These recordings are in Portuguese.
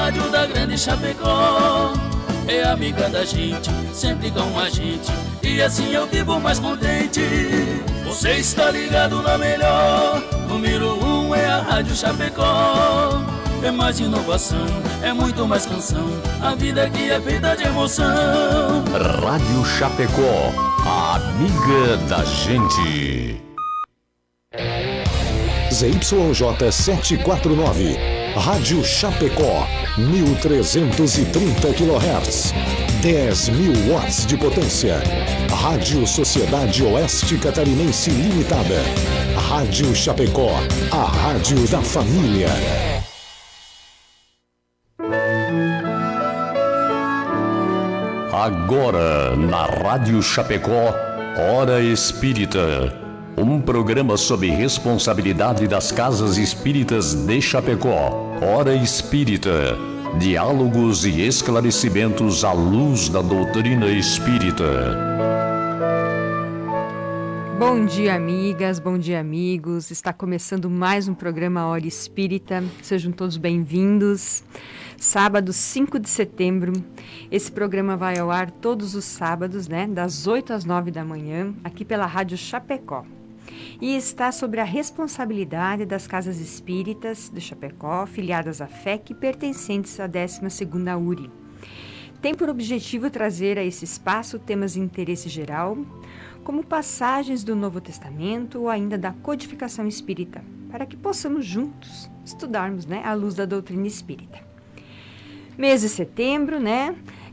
rádio da grande Chapecó. É amiga da gente, sempre com a gente, e assim eu vivo mais contente. Você está ligado na melhor, número 1 é a Rádio Chapecó. É mais inovação, é muito mais canção, a vida aqui é feita de emoção. Rádio Chapecó, a amiga da gente. ZYJ 749, Rádio Chapecó, 1330 kHz, 10.000 watts de potência. Rádio Sociedade Oeste Catarinense Limitada. Rádio Chapecó, a rádio da família. Agora, na Rádio Chapecó, Hora Espírita. Um programa sob responsabilidade das Casas Espíritas de Chapecó. Hora Espírita. Diálogos e esclarecimentos à luz da doutrina espírita. Bom dia, amigas, bom dia, amigos. Está começando mais um programa Hora Espírita. Sejam todos bem-vindos. Sábado, 5 de setembro. Esse programa vai ao ar todos os sábados, das 8 às 9 da manhã, aqui pela Rádio Chapecó. E está sobre a responsabilidade das Casas Espíritas de Chapecó, filiadas à FEC e pertencentes à 12ª URI. Tem por objetivo trazer a esse espaço temas de interesse geral, como passagens do Novo Testamento ou ainda da codificação espírita, para que possamos juntos estudarmos à luz da doutrina espírita. Mês de setembro,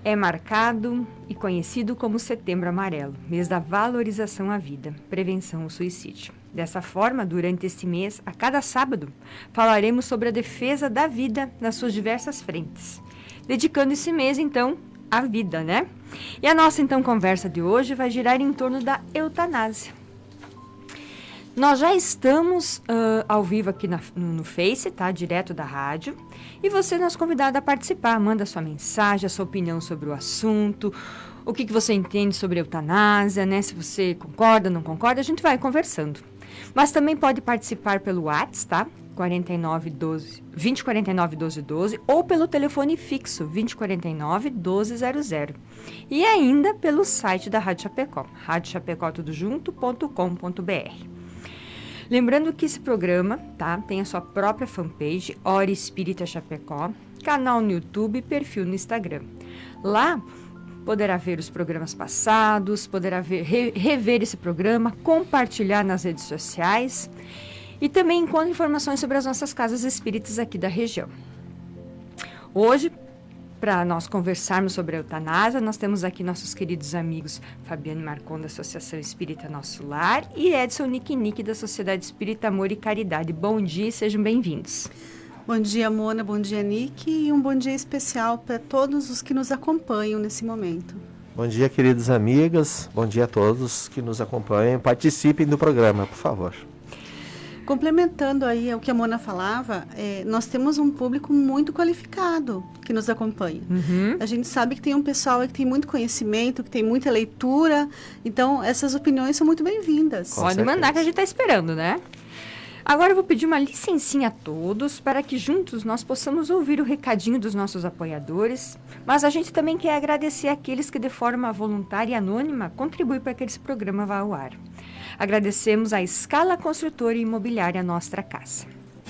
é marcado e conhecido como Setembro Amarelo, mês da valorização à vida, prevenção ao suicídio. Dessa forma, durante este mês, a cada sábado, falaremos sobre a defesa da vida nas suas diversas frentes, dedicando esse mês, então, à vida, E a nossa, então, conversa de hoje vai girar em torno da eutanásia. Nós já estamos ao vivo aqui no Face, direto da rádio. E você é nosso convidado a participar. Manda sua mensagem, a sua opinião sobre o assunto, o que você entende sobre a eutanásia, Se você concorda, não concorda, a gente vai conversando. Mas também pode participar pelo WhatsApp, 2049-1212, ou pelo telefone fixo, 2049-1200. E ainda pelo site da Rádio Chapecó, radiochapecotudojunto.com.br. Lembrando que esse programa, tem a sua própria fanpage, Hora Espírita Chapecó, canal no YouTube e perfil no Instagram. Lá poderá ver os programas passados, poderá rever esse programa, compartilhar nas redes sociais e também encontra informações sobre as nossas casas espíritas aqui da região. Hoje, para nós conversarmos sobre a eutanásia, nós temos aqui nossos queridos amigos Fabiane Marcon, da Associação Espírita Nosso Lar, e Edson Nick, da Sociedade Espírita Amor e Caridade. Bom dia e sejam bem-vindos. Bom dia, Mona, bom dia, Nick, e um bom dia especial para todos os que nos acompanham nesse momento. Bom dia, queridas amigas, bom dia a todos que nos acompanham. Participem do programa, por favor. Complementando aí o que a Mona falava, nós temos um público muito qualificado que nos acompanha. Uhum. A gente sabe que tem um pessoal aí que tem muito conhecimento, que tem muita leitura, então essas opiniões são muito bem-vindas. Pode mandar que a gente está esperando, Agora eu vou pedir uma licencinha a todos para que juntos nós possamos ouvir o recadinho dos nossos apoiadores, mas a gente também quer agradecer àqueles que de forma voluntária e anônima contribuem para que esse programa vá ao ar. Agradecemos a Scala Construtora e Imobiliária Nostra Casa.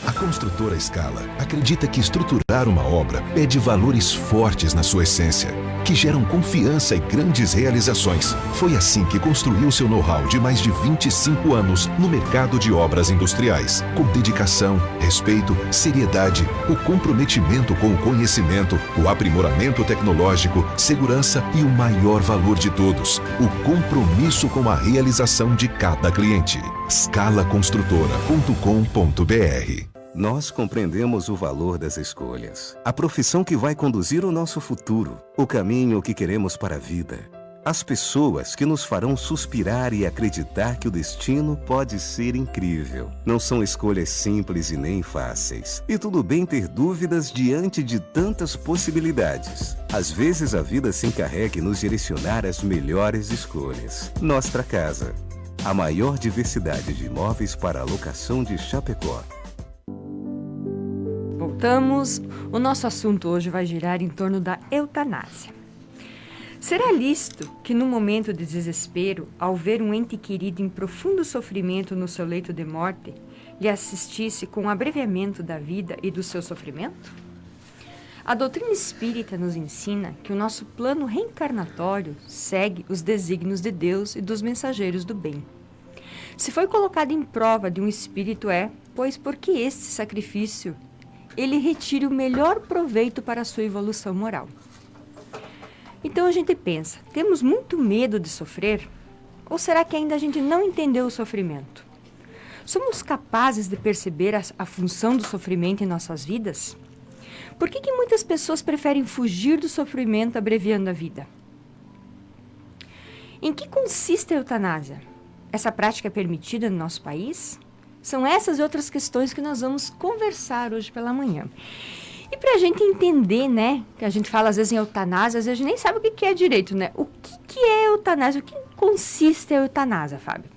A construtora Scala acredita que estruturar uma obra pede valores fortes na sua essência, que geram confiança e grandes realizações. Foi assim que construiu seu know-how de mais de 25 anos no mercado de obras industriais, com dedicação, respeito, seriedade, o comprometimento com o conhecimento, o aprimoramento tecnológico, segurança e o maior valor de todos, o compromisso com a realização de cada cliente. scalaconstrutora.com.br. Nós compreendemos o valor das escolhas, a profissão que vai conduzir o nosso futuro, o caminho que queremos para a vida, as pessoas que nos farão suspirar e acreditar que o destino pode ser incrível. Não são escolhas simples e nem fáceis. E tudo bem ter dúvidas diante de tantas possibilidades. Às vezes a vida se encarrega em nos direcionar às melhores escolhas. Nostra Casa, a maior diversidade de imóveis para alocação de Chapecó. Voltamos. O nosso assunto hoje vai girar em torno da eutanásia. Será lícito que, no momento de desespero, ao ver um ente querido em profundo sofrimento no seu leito de morte, lhe assistisse com o abreviamento da vida e do seu sofrimento? A doutrina espírita nos ensina que o nosso plano reencarnatório segue os desígnios de Deus e dos mensageiros do bem. Se foi colocado em prova de um espírito pois porque este sacrifício ele retire o melhor proveito para a sua evolução moral. Então a gente pensa, temos muito medo de sofrer? Ou será que ainda a gente não entendeu o sofrimento? Somos capazes de perceber a função do sofrimento em nossas vidas? Por que muitas pessoas preferem fugir do sofrimento abreviando a vida? Em que consiste a eutanásia? Essa prática é permitida no nosso país? São essas e outras questões que nós vamos conversar hoje pela manhã. E para a gente entender, né, que a gente fala às vezes em eutanásia, às vezes a gente nem sabe o que é direito, né? O que é eutanásia? O que consiste a eutanásia, Fábio?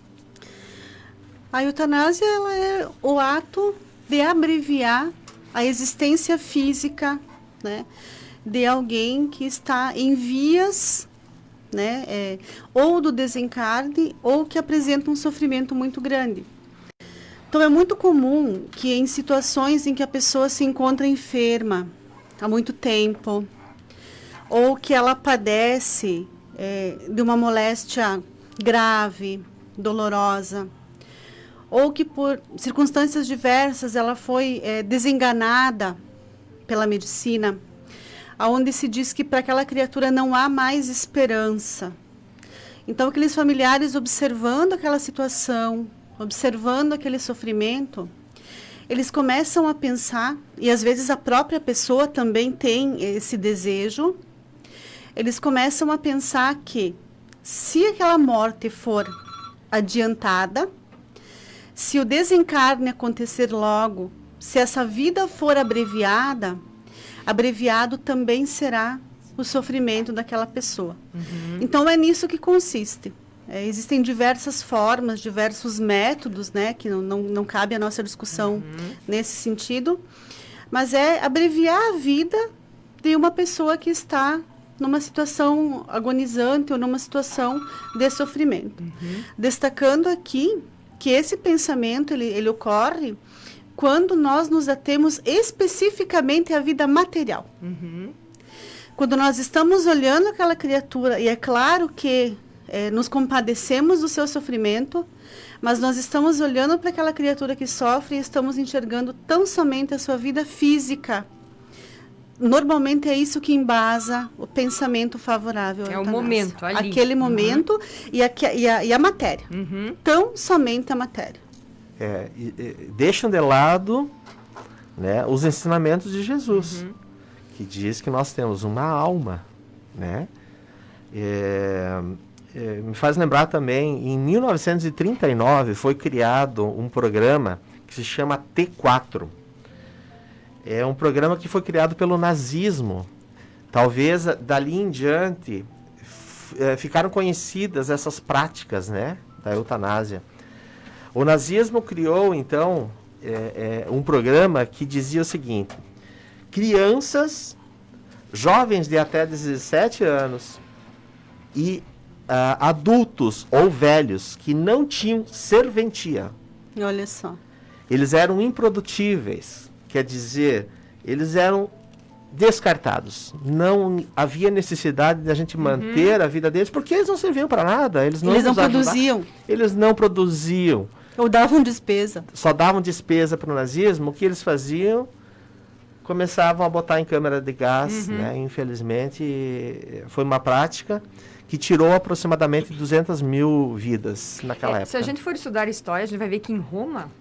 A eutanásia ela é o ato de abreviar a existência física, né, de alguém que está em vias, né, ou do desencarne ou que apresenta um sofrimento muito grande. Então, é muito comum que em situações em que a pessoa se encontra enferma há muito tempo, ou que ela padece de uma moléstia grave, dolorosa, ou que por circunstâncias diversas ela foi desenganada pela medicina, onde se diz que para aquela criatura não há mais esperança. Então, aqueles familiares observando aquela situação, observando aquele sofrimento, eles começam a pensar, e às vezes a própria pessoa também tem esse desejo, eles começam a pensar que se aquela morte for adiantada, se o desencarne acontecer logo, se essa vida for abreviada, abreviado também será o sofrimento daquela pessoa. Uhum. Então, é nisso que consiste. Existem diversas formas, diversos métodos, né, que não cabe a nossa discussão nesse sentido, mas é abreviar a vida de uma pessoa que está numa situação agonizante ou numa situação de sofrimento. Uhum. Destacando aqui que esse pensamento ele ocorre quando nós nos atemos especificamente à vida material. Uhum. Quando nós estamos olhando aquela criatura, e é claro que nos compadecemos do seu sofrimento, mas nós estamos olhando para aquela criatura que sofre e estamos enxergando tão somente a sua vida física. Normalmente é isso que embasa o pensamento favorável. É o momento ali. Aquele momento e a matéria. Uhum. Tão somente a matéria. Deixam de lado, né, os ensinamentos de Jesus, que diz que nós temos uma alma, né? Me faz lembrar também, em 1939 foi criado um programa que se chama T4. É um programa que foi criado pelo nazismo. Talvez dali em diante ficaram conhecidas essas práticas, né, da eutanásia. O nazismo criou, então, um programa que dizia o seguinte: crianças, jovens de até 17 anos e adultos ou velhos que não tinham serventia. Olha só. Eles eram improdutíveis, quer dizer, eles eram descartados. Não havia necessidade de a gente manter a vida deles, porque eles não serviam para nada. Eles não produziam. Eles não produziam. Ou davam despesa. Só davam despesa para o nazismo. O que eles faziam? Começavam a botar em câmara de gás, né? Infelizmente, foi uma prática que tirou aproximadamente 200 mil vidas naquela época. Se a gente for estudar história, a gente vai ver que em Roma,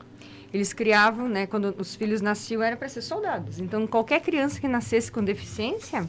eles criavam, né, quando os filhos nasciam, era para ser soldados. Então, qualquer criança que nascesse com deficiência,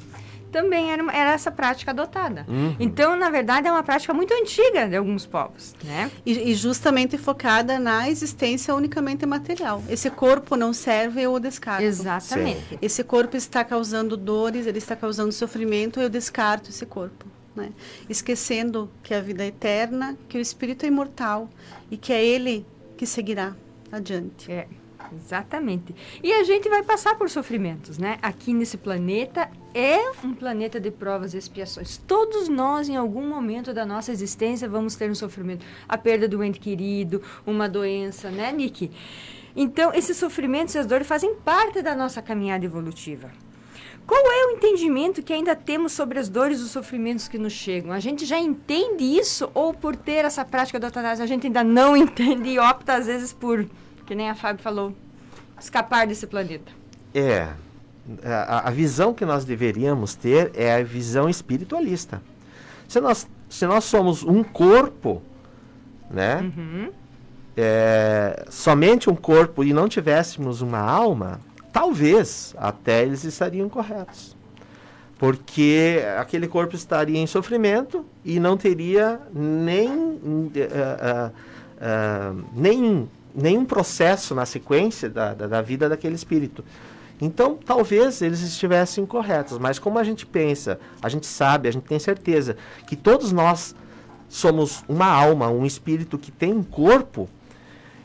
também era essa prática adotada. Então, na verdade, é uma prática muito antiga de alguns povos, né? E justamente focada na existência unicamente material. Esse corpo não serve, eu o descarto. Exatamente. Sim. Esse corpo está causando dores, ele está causando sofrimento, eu descarto esse corpo. Né? Esquecendo que a vida é eterna, que o espírito é imortal e que é ele que seguirá adiante. Exatamente. E a gente vai passar por sofrimentos, né? Aqui nesse planeta é um planeta de provas e expiações. Todos nós, em algum momento da nossa existência, vamos ter um sofrimento. A perda do ente querido, uma doença, né, Nick? Então, esses sofrimentos e as dores fazem parte da nossa caminhada evolutiva. Qual é o entendimento que ainda temos sobre as dores e os sofrimentos que nos chegam? A gente já entende isso ou por ter essa prática da eutanásia a gente ainda não entende e opta às vezes por, que nem a Fábio falou, escapar desse planeta? A visão que nós deveríamos ter é a visão espiritualista. Se nós somos um corpo, né? Somente um corpo e não tivéssemos uma alma, talvez até eles estariam corretos. Porque aquele corpo estaria em sofrimento e não teria nenhum processo na sequência da vida daquele espírito. Então, talvez eles estivessem corretos, mas como a gente pensa, a gente sabe, a gente tem certeza que todos nós somos uma alma, um espírito que tem um corpo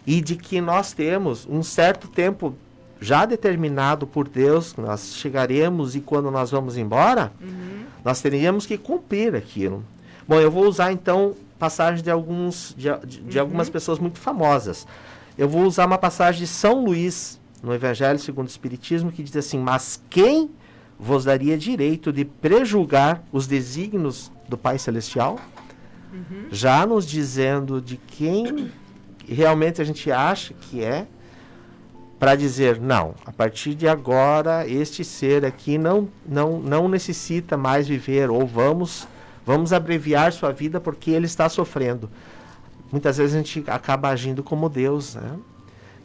e de que nós temos um certo tempo já determinado por Deus, nós chegaremos e quando nós vamos embora, nós teríamos que cumprir aquilo. Bom, eu vou usar então passagens de algumas pessoas muito famosas. Eu vou usar uma passagem de São Luís, no Evangelho segundo o Espiritismo, que diz assim: mas quem vos daria direito de prejulgar os desígnios do Pai Celestial? Já nos dizendo de quem realmente a gente acha que é, para dizer, não, a partir de agora, este ser aqui não necessita mais viver, ou vamos abreviar sua vida porque ele está sofrendo. Muitas vezes a gente acaba agindo como Deus, né?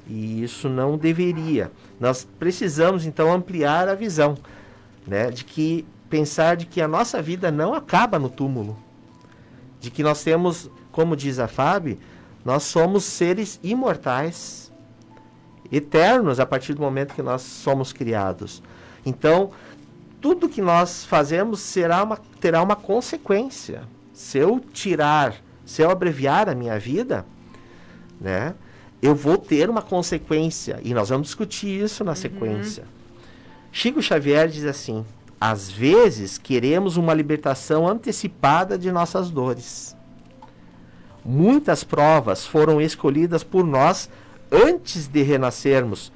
E isso não deveria. Nós precisamos, então, ampliar a visão, né? Pensar de que a nossa vida não acaba no túmulo. De que nós temos, como diz a Fábio, nós somos seres imortais, eternos a partir do momento que nós somos criados. Então, tudo que nós fazemos terá uma consequência. Se eu abreviar a minha vida, né, eu vou ter uma consequência. E nós vamos discutir isso na sequência. Chico Xavier diz assim: às vezes queremos uma libertação antecipada de nossas dores. Muitas provas foram escolhidas por nós antes de renascermos,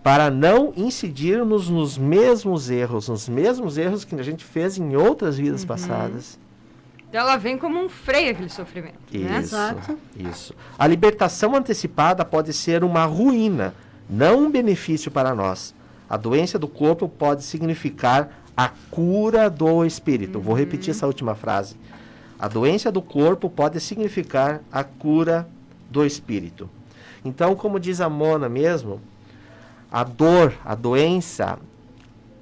para não incidirmos nos mesmos erros que a gente fez em outras vidas passadas. Então ela vem como um freio aquele sofrimento. Né? Isso. A libertação antecipada pode ser uma ruína, não um benefício para nós. A doença do corpo pode significar a cura do espírito. Vou repetir essa última frase. A doença do corpo pode significar a cura do espírito. Então, como diz a Mona mesmo, a dor, a doença,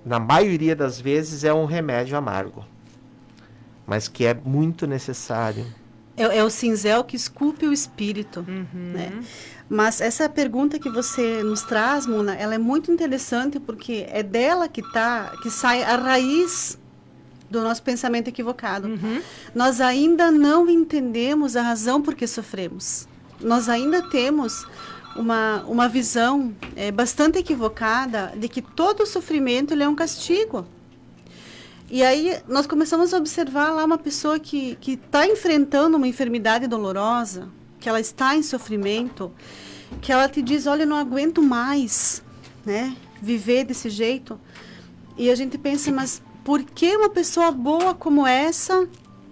na maioria das vezes é um remédio amargo, mas que é muito necessário. É o cinzel que esculpe o espírito. Né? Mas essa pergunta que você nos traz, Mona, ela é muito interessante porque é dela que sai a raiz do nosso pensamento equivocado. Nós ainda não entendemos a razão por que sofremos. Nós ainda temos uma visão bastante equivocada de que todo sofrimento ele é um castigo. E aí nós começamos a observar lá uma pessoa que está enfrentando uma enfermidade dolorosa, que ela está em sofrimento, que ela te diz, olha, eu não aguento mais, né, viver desse jeito. E a gente pensa, mas por que uma pessoa boa como essa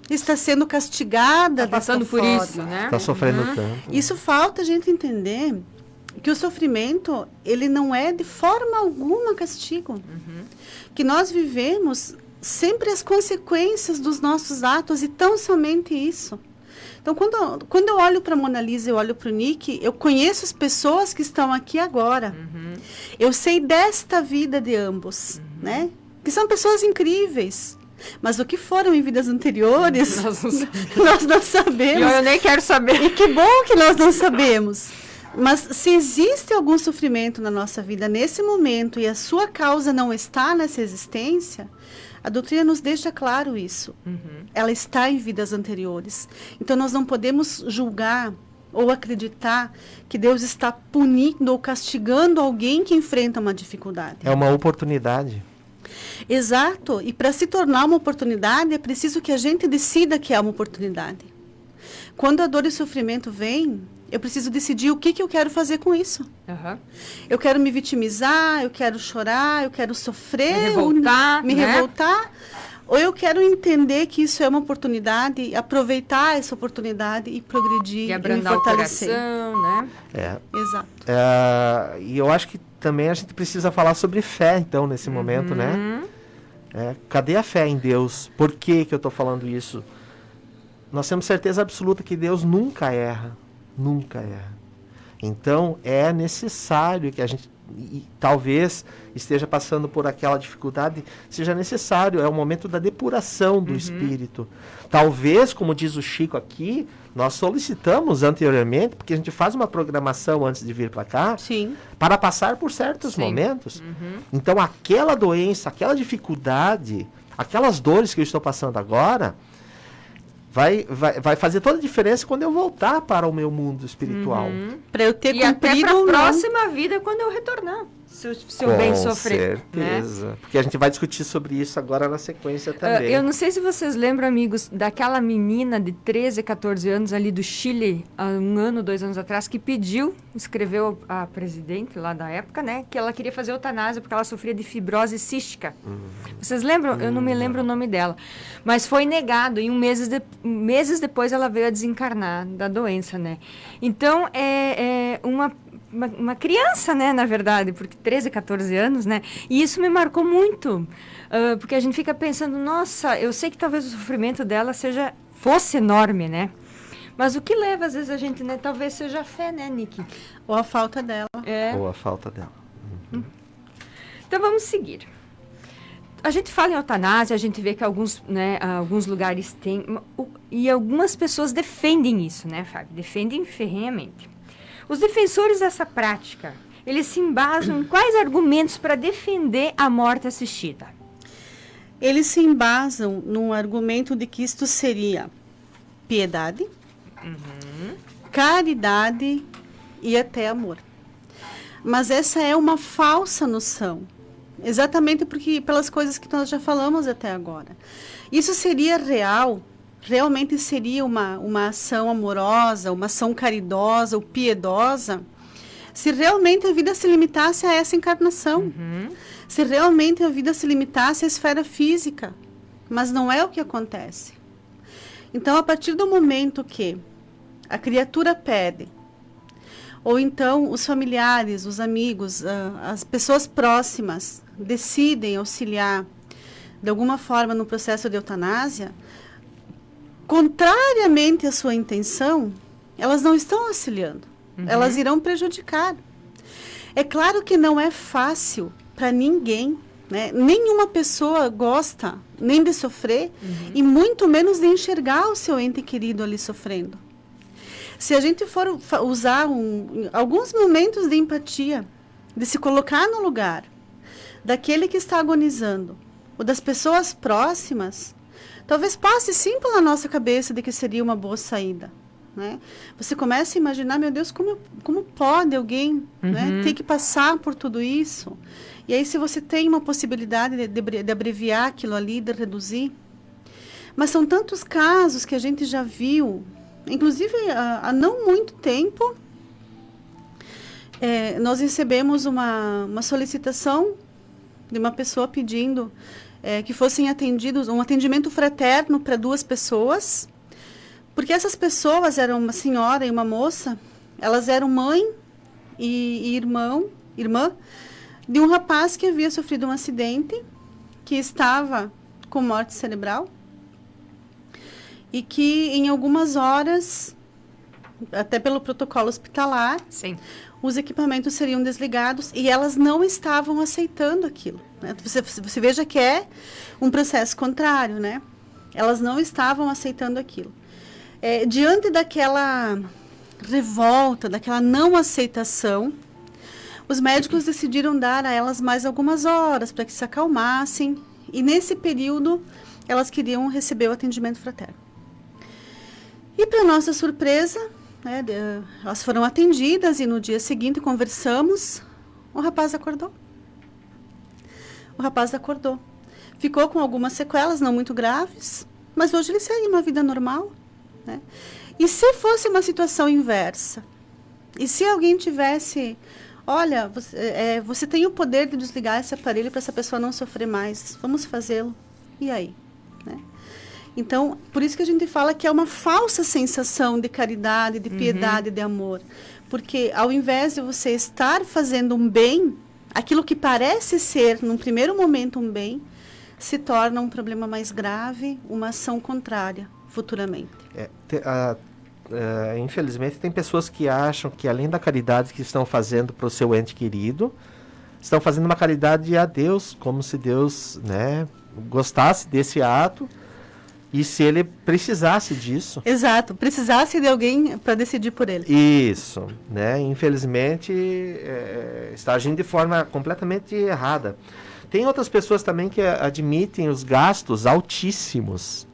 está sendo castigada? Está passando por isso, né? Está sofrendo tanto. Isso falta a gente entender que o sofrimento, ele não é de forma alguma castigo. Que nós vivemos sempre as consequências dos nossos atos e tão somente isso. Então, quando eu olho para a Mona Lisa, eu olho para o Nick, eu conheço as pessoas que estão aqui agora. Eu sei desta vida de ambos, né? Que são pessoas incríveis. Mas o que foram em vidas anteriores, nós não sabemos. Eu nem quero saber. E que bom que nós não sabemos. Mas se existe algum sofrimento na nossa vida nesse momento e a sua causa não está nessa existência, a doutrina nos deixa claro isso. Ela está em vidas anteriores. Então nós não podemos julgar ou acreditar que Deus está punindo ou castigando alguém que enfrenta uma dificuldade. É uma oportunidade. Exato. E para se tornar uma oportunidade, é preciso que a gente decida que é uma oportunidade. Quando a dor e o sofrimento vem, eu preciso decidir o que eu quero fazer com isso. Uhum. Eu quero me vitimizar, eu quero chorar, eu quero sofrer, me revoltar, ou eu quero entender que isso é uma oportunidade, aproveitar essa oportunidade e progredir e me fortalecer. O coração, né? Exato. E eu acho que também a gente precisa falar sobre fé, então, nesse momento, né? Cadê a fé em Deus? Por que eu estou falando isso? Nós temos certeza absoluta que Deus nunca erra. Nunca erra. Então, é necessário que a gente, talvez esteja passando por aquela dificuldade, seja necessário, é o momento da depuração do espírito. Talvez, como diz o Chico aqui, nós solicitamos anteriormente, porque a gente faz uma programação antes de vir para cá, Sim. para passar por certos momentos. Então, aquela doença, aquela dificuldade, aquelas dores que eu estou passando agora, vai fazer toda a diferença quando eu voltar para o meu mundo espiritual. Para eu ter e até cumprido para a ou não. próxima vida quando eu retornar. Se eu bem sofrer. Com certeza. Porque a gente vai discutir sobre isso agora na sequência também. Eu não sei se vocês lembram, amigos, daquela menina de 13, 14 anos ali do Chile, há 1 ano, 2 anos atrás, que escreveu a presidente lá da época, né, que ela queria fazer eutanásia porque ela sofria de fibrose cística. Vocês lembram? Eu não me lembro o nome dela. Mas foi negado e meses depois ela veio a desencarnar da doença, né? Então, é uma criança, né, na verdade, porque 13, 14 anos, né, e isso me marcou muito, porque a gente fica pensando, nossa, eu sei que talvez o sofrimento dela fosse enorme, né, mas o que leva, às vezes, a gente, né, talvez seja a fé, né, Nicky? Ou a falta dela. Ou a falta dela. Então, vamos seguir. A gente fala em eutanásia, a gente vê que alguns lugares têm, e algumas pessoas defendem isso, né, Fábio? Defendem ferrenhamente. Os defensores dessa prática, eles se embasam em quais argumentos para defender a morte assistida? Eles se embasam num argumento de que isto seria piedade, caridade e até amor. Mas essa é uma falsa noção, exatamente pelas coisas que nós já falamos até agora. Isso seria real. Realmente seria uma ação amorosa, uma ação caridosa ou piedosa, se realmente a vida se limitasse a essa encarnação, se realmente a vida se limitasse à esfera física, mas não é o que acontece. Então, a partir do momento que a criatura pede, ou então os familiares, os amigos, as pessoas próximas decidem auxiliar de alguma forma no processo de eutanásia, contrariamente à sua intenção, elas não estão auxiliando. Elas irão prejudicar. É claro que não é fácil para ninguém, né? Nenhuma pessoa gosta nem de sofrer e muito menos de enxergar o seu ente querido ali sofrendo. Se a gente for usar alguns momentos de empatia, de se colocar no lugar daquele que está agonizando, ou das pessoas próximas, talvez passe sim pela nossa cabeça de que seria uma boa saída, né? Você começa a imaginar, meu Deus, como pode alguém né, ter que passar por tudo isso? E aí, se você tem uma possibilidade de abreviar aquilo ali, de reduzir. Mas são tantos casos que a gente já viu, inclusive há não muito tempo, nós recebemos uma solicitação de uma pessoa pedindo que fossem atendidos, um atendimento fraterno para 2 pessoas, porque essas pessoas eram uma senhora e uma moça, elas eram mãe e irmã de um rapaz que havia sofrido um acidente, que estava com morte cerebral, e que em algumas horas, até pelo protocolo hospitalar, Sim. os equipamentos seriam desligados e elas não estavam aceitando aquilo. Né? Você veja que é um processo contrário, né? Elas não estavam aceitando aquilo. Diante daquela revolta, daquela não aceitação, os médicos decidiram dar a elas mais algumas horas para que se acalmassem e nesse período elas queriam receber o atendimento fraterno. E para nossa surpresa, né, elas foram atendidas e no dia seguinte conversamos, o rapaz acordou. Ficou com algumas sequelas, não muito graves, mas hoje ele segue uma vida normal, né? E se fosse uma situação inversa? E se alguém tivesse, olha, você tem o poder de desligar esse aparelho para essa pessoa não sofrer mais, vamos fazê-lo. E aí? Né? Então, por isso que a gente fala que é uma falsa sensação de caridade, de piedade, de amor. Porque ao invés de você estar fazendo um bem, aquilo que parece ser, num primeiro momento, um bem, se torna um problema mais grave, uma ação contrária, futuramente. Infelizmente, tem pessoas que acham que, além da caridade que estão fazendo para o seu ente querido, estão fazendo uma caridade a Deus, como se Deus, né, gostasse desse ato e se ele precisasse disso. Exato, precisasse de alguém para decidir por ele. Isso, né? Infelizmente, está agindo de forma completamente errada. Tem outras pessoas também que admitem os gastos altíssimos.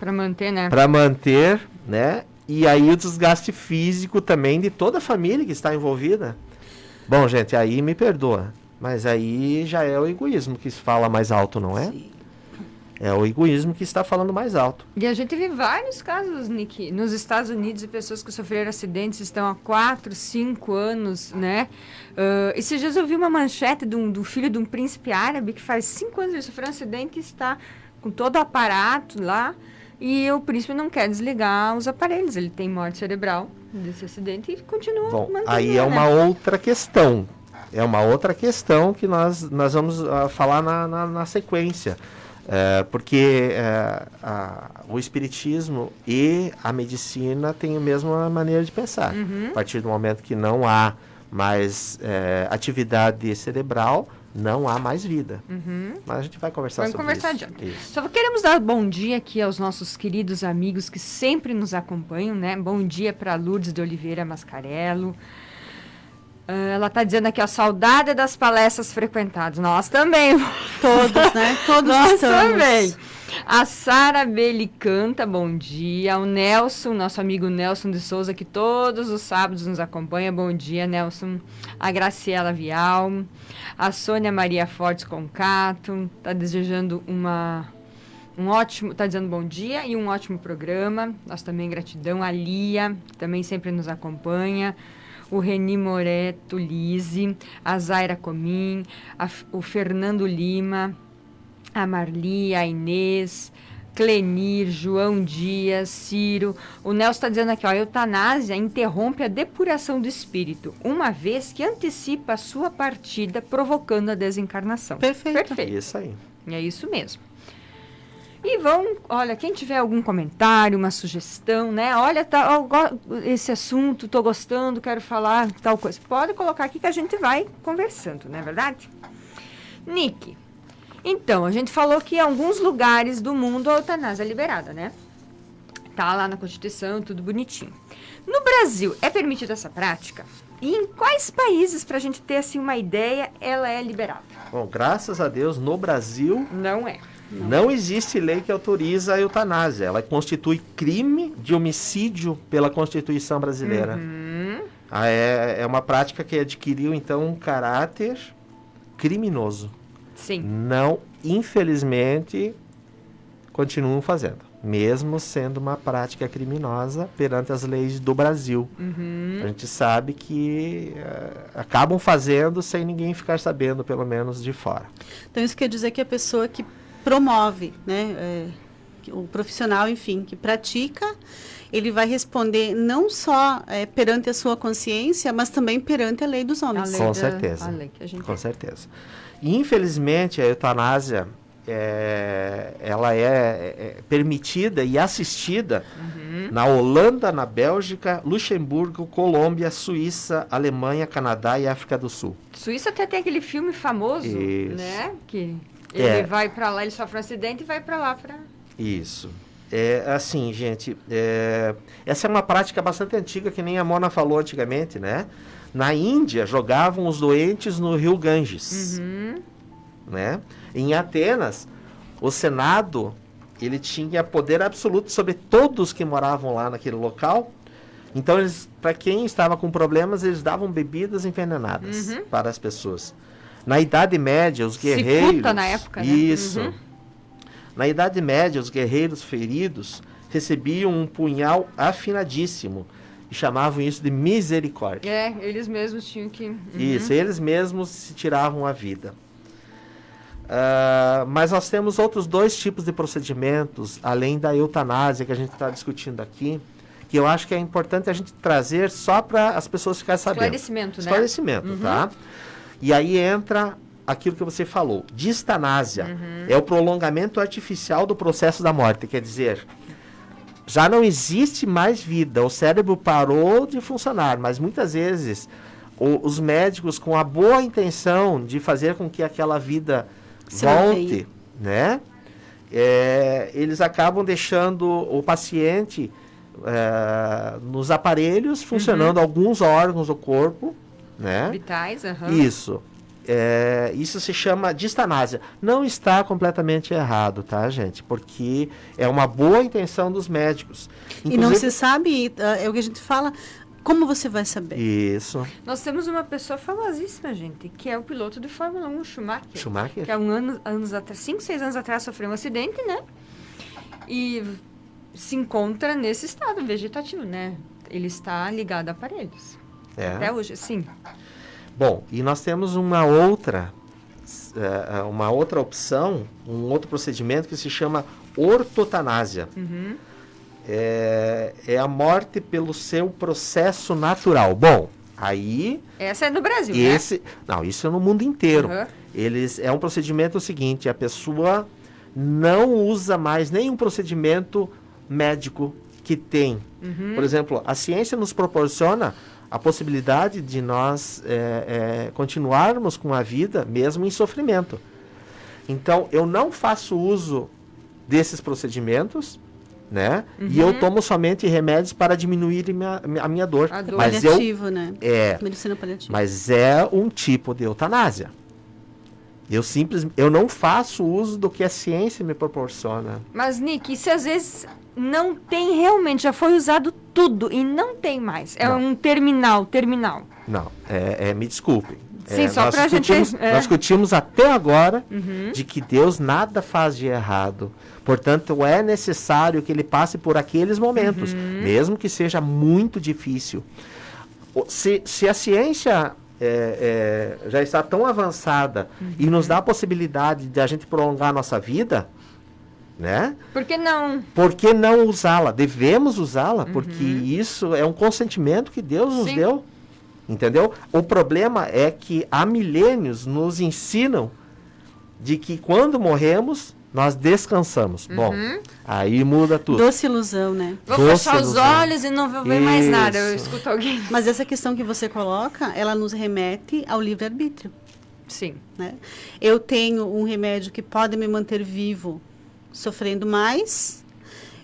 Para manter, né? Para manter, né? E aí o desgaste físico também de toda a família que está envolvida. Bom, gente, aí me perdoa. Mas aí já é o egoísmo que se fala mais alto, não é? Sim. É o egoísmo que está falando mais alto. E a gente vê vários casos, Nick, nos Estados Unidos, de pessoas que sofreram acidentes, estão há 4, 5 anos, né? Esses dias eu vi uma manchete do filho de um príncipe árabe que faz 5 anos ele sofreu um acidente e está com todo o aparato lá. E o príncipe não quer desligar os aparelhos. Ele tem morte cerebral desse acidente e continua mantendo. Aí é uma outra questão. É uma outra questão que nós vamos falar na sequência. Porque o espiritismo e a medicina têm a mesma maneira de pensar. A partir do momento que não há mais atividade cerebral, não há mais vida. Mas a gente vai conversar sobre isso. Adiante. Só queremos dar bom dia aqui aos nossos queridos amigos que sempre nos acompanham, né? Bom dia para Lourdes de Oliveira Mascarello. Ela está dizendo aqui, a saudade das palestras frequentadas. Nós também. Todos, né? Todos Nós estamos. também. A Sara Belicanta, bom dia. O Nelson, nosso amigo Nelson de Souza, que todos os sábados nos acompanha. Bom dia, Nelson. A Graciela Vial. A Sônia Maria Fortes Concato. Está desejando está dizendo bom dia e um ótimo programa. Nós também gratidão. A Lia, que também sempre nos acompanha. O Reni Moreto Lise, a Zaira Comim, o Fernando Lima, a Marli, a Inês, Clenir, João Dias, Ciro. O Nelson está dizendo aqui, ó, a eutanásia interrompe a depuração do espírito, uma vez que antecipa a sua partida, provocando a desencarnação. Perfeito. Isso aí. É isso mesmo. E olha, quem tiver algum comentário, uma sugestão, né? Olha, esse assunto, estou gostando, quero falar tal coisa. Pode colocar aqui que a gente vai conversando, não é verdade? Nick, então, a gente falou que em alguns lugares do mundo a eutanásia é liberada, né? Tá lá na Constituição, tudo bonitinho. No Brasil, é permitida essa prática? E em quais países, para a gente ter assim uma ideia, ela é liberada? Bom, graças a Deus, no Brasil... Não é. Não existe lei que autoriza a eutanásia. Ela constitui crime de homicídio pela Constituição brasileira. É uma prática que adquiriu, então, um caráter criminoso. Sim. Não, infelizmente, continuam fazendo. Mesmo sendo uma prática criminosa perante as leis do Brasil. A gente sabe que acabam fazendo sem ninguém ficar sabendo, pelo menos de fora. Então, isso quer dizer que a pessoa que promove, né, o profissional, enfim, que pratica, ele vai responder não só perante a sua consciência, mas também perante a lei dos homens. Com certeza. A lei que a gente Com certeza. E, infelizmente, a eutanásia ela é permitida e assistida na Holanda, na Bélgica, Luxemburgo, Colômbia, Suíça, Alemanha, Canadá e África do Sul. Suíça até tem aquele filme famoso, Isso. né? Que ele vai para lá, ele sofre um acidente e vai para lá para... Isso. Assim, gente, essa é uma prática bastante antiga, que nem a Mona falou antigamente, né? Na Índia, jogavam os doentes no rio Ganges, né? Em Atenas, o Senado, ele tinha poder absoluto sobre todos que moravam lá naquele local, Então, para quem estava com problemas, eles davam bebidas envenenadas para as pessoas. Na Idade Média, os guerreiros... Cicuta na época, né? Isso. Na Idade Média, os guerreiros feridos recebiam um punhal afinadíssimo e chamavam isso de misericórdia. Eles mesmos tinham que... Isso, eles mesmos se tiravam a vida. Mas nós temos outros 2 tipos de procedimentos, além da eutanásia que a gente está discutindo aqui, que eu acho que é importante a gente trazer só para as pessoas ficarem sabendo. Esclarecimento, tá? E aí entra aquilo que você falou, distanásia. É o prolongamento artificial do processo da morte, quer dizer, já não existe mais vida, o cérebro parou de funcionar, mas muitas vezes os médicos, com a boa intenção de fazer com que aquela vida volte, né? Eles acabam deixando o paciente nos aparelhos, funcionando alguns órgãos do corpo, né? Vitais, Isso. Isso se chama distanásia. Não está completamente errado, tá, gente? Porque é uma boa intenção dos médicos. E não se sabe, é o que a gente fala, como você vai saber? Isso. Nós temos uma pessoa famosíssima, gente, que é o piloto de Fórmula 1, Schumacher? Que há 5, 6 anos atrás sofreu um acidente, né? E se encontra nesse estado vegetativo, né? Ele está ligado a aparelhos. Até hoje, sim. Bom, e nós temos uma outra opção, um outro procedimento que se chama ortotanásia. É a morte pelo seu processo natural. Bom, aí... Essa é no Brasil, né? Não, isso é no mundo inteiro. É um procedimento seguinte, a pessoa não usa mais nenhum procedimento médico que tem. Por exemplo, a ciência nos proporciona a possibilidade de nós continuarmos com a vida mesmo em sofrimento. Então, eu não faço uso desses procedimentos, né? E eu tomo somente remédios para diminuir a minha dor. A dor paliativo, né? Medicina paliativa. Mas é um tipo de eutanásia. Eu não faço uso do que a ciência me proporciona. Mas, Nick, se às vezes não tem realmente, já foi usado tudo e não tem mais. É um terminal. Não, me desculpe. Sim, só pra gente... Nós discutimos até agora de que Deus nada faz de errado. Portanto, é necessário que ele passe por aqueles momentos, mesmo que seja muito difícil. Se a ciência já está tão avançada e nos dá a possibilidade de a gente prolongar a nossa vida, né? Por que não? Por que não usá-la? Devemos usá-la, porque isso é um consentimento que Deus nos deu. Entendeu? O problema é que há milênios nos ensinam de que quando morremos, nós descansamos. Bom, aí muda tudo. Doce ilusão, né? Vou fechar os olhos e não vou ver mais nada. Eu escuto alguém. Mas essa questão que você coloca, ela nos remete ao livre-arbítrio. Sim. Né? Eu tenho um remédio que pode me manter vivo sofrendo mais.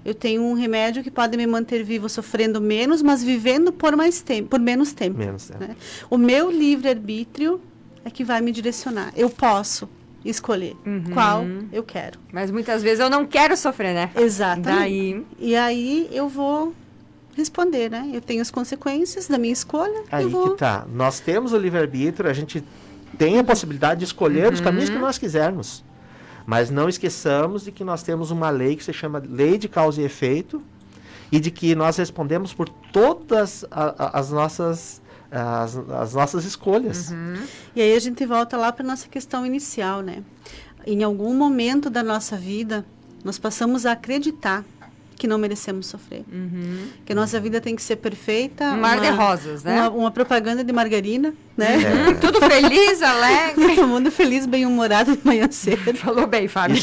Eu tenho um remédio que pode me manter vivo sofrendo menos, mas vivendo por menos tempo. Né? O meu livre-arbítrio é que vai me direcionar. Eu posso escolher qual eu quero. Mas muitas vezes eu não quero sofrer, né? Exatamente. E aí eu vou responder, né? Eu tenho as consequências da minha escolha. Aí que tá. Nós temos o livre-arbítrio, a gente tem a possibilidade de escolher os caminhos que nós quisermos. Mas não esqueçamos de que nós temos uma lei que se chama Lei de Causa e Efeito e de que nós respondemos por todas as nossas escolhas. E aí a gente volta lá para a nossa questão inicial, né? Em algum momento da nossa vida, nós passamos a acreditar que não merecemos sofrer. Que a nossa vida tem que ser perfeita. Um mar de rosas, né? Uma propaganda de margarina, né? Tudo feliz, alegre. Todo mundo feliz, bem-humorado de manhã cedo. Falou bem, Fábio.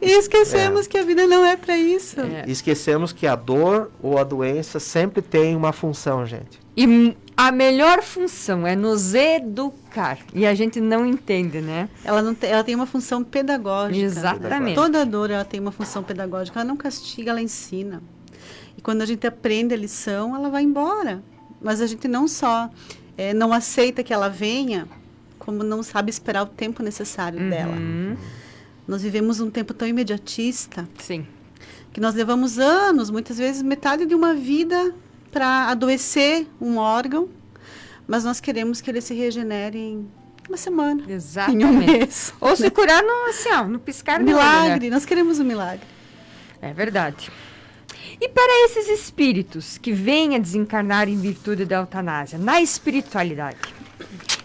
E esquecemos que a vida não é para isso. Esquecemos que a dor ou a doença sempre tem uma função, gente. E a melhor função é nos educar. E a gente não entende, né? Ela tem uma função pedagógica. Exatamente. Toda dor ela tem uma função pedagógica. Ela não castiga, ela ensina. E quando a gente aprende a lição, ela vai embora. Mas a gente não só não aceita que ela venha, como não sabe esperar o tempo necessário dela. Nós vivemos um tempo tão imediatista. Sim. Que nós levamos anos, muitas vezes metade de uma vida para adoecer um órgão, mas nós queremos que ele se regenere em uma semana, Exatamente. em um mês. Ou se curar no piscar de olho, Milagre, né? nós queremos um milagre. É verdade. E para esses espíritos que vêm a desencarnar em virtude da eutanásia, na espiritualidade,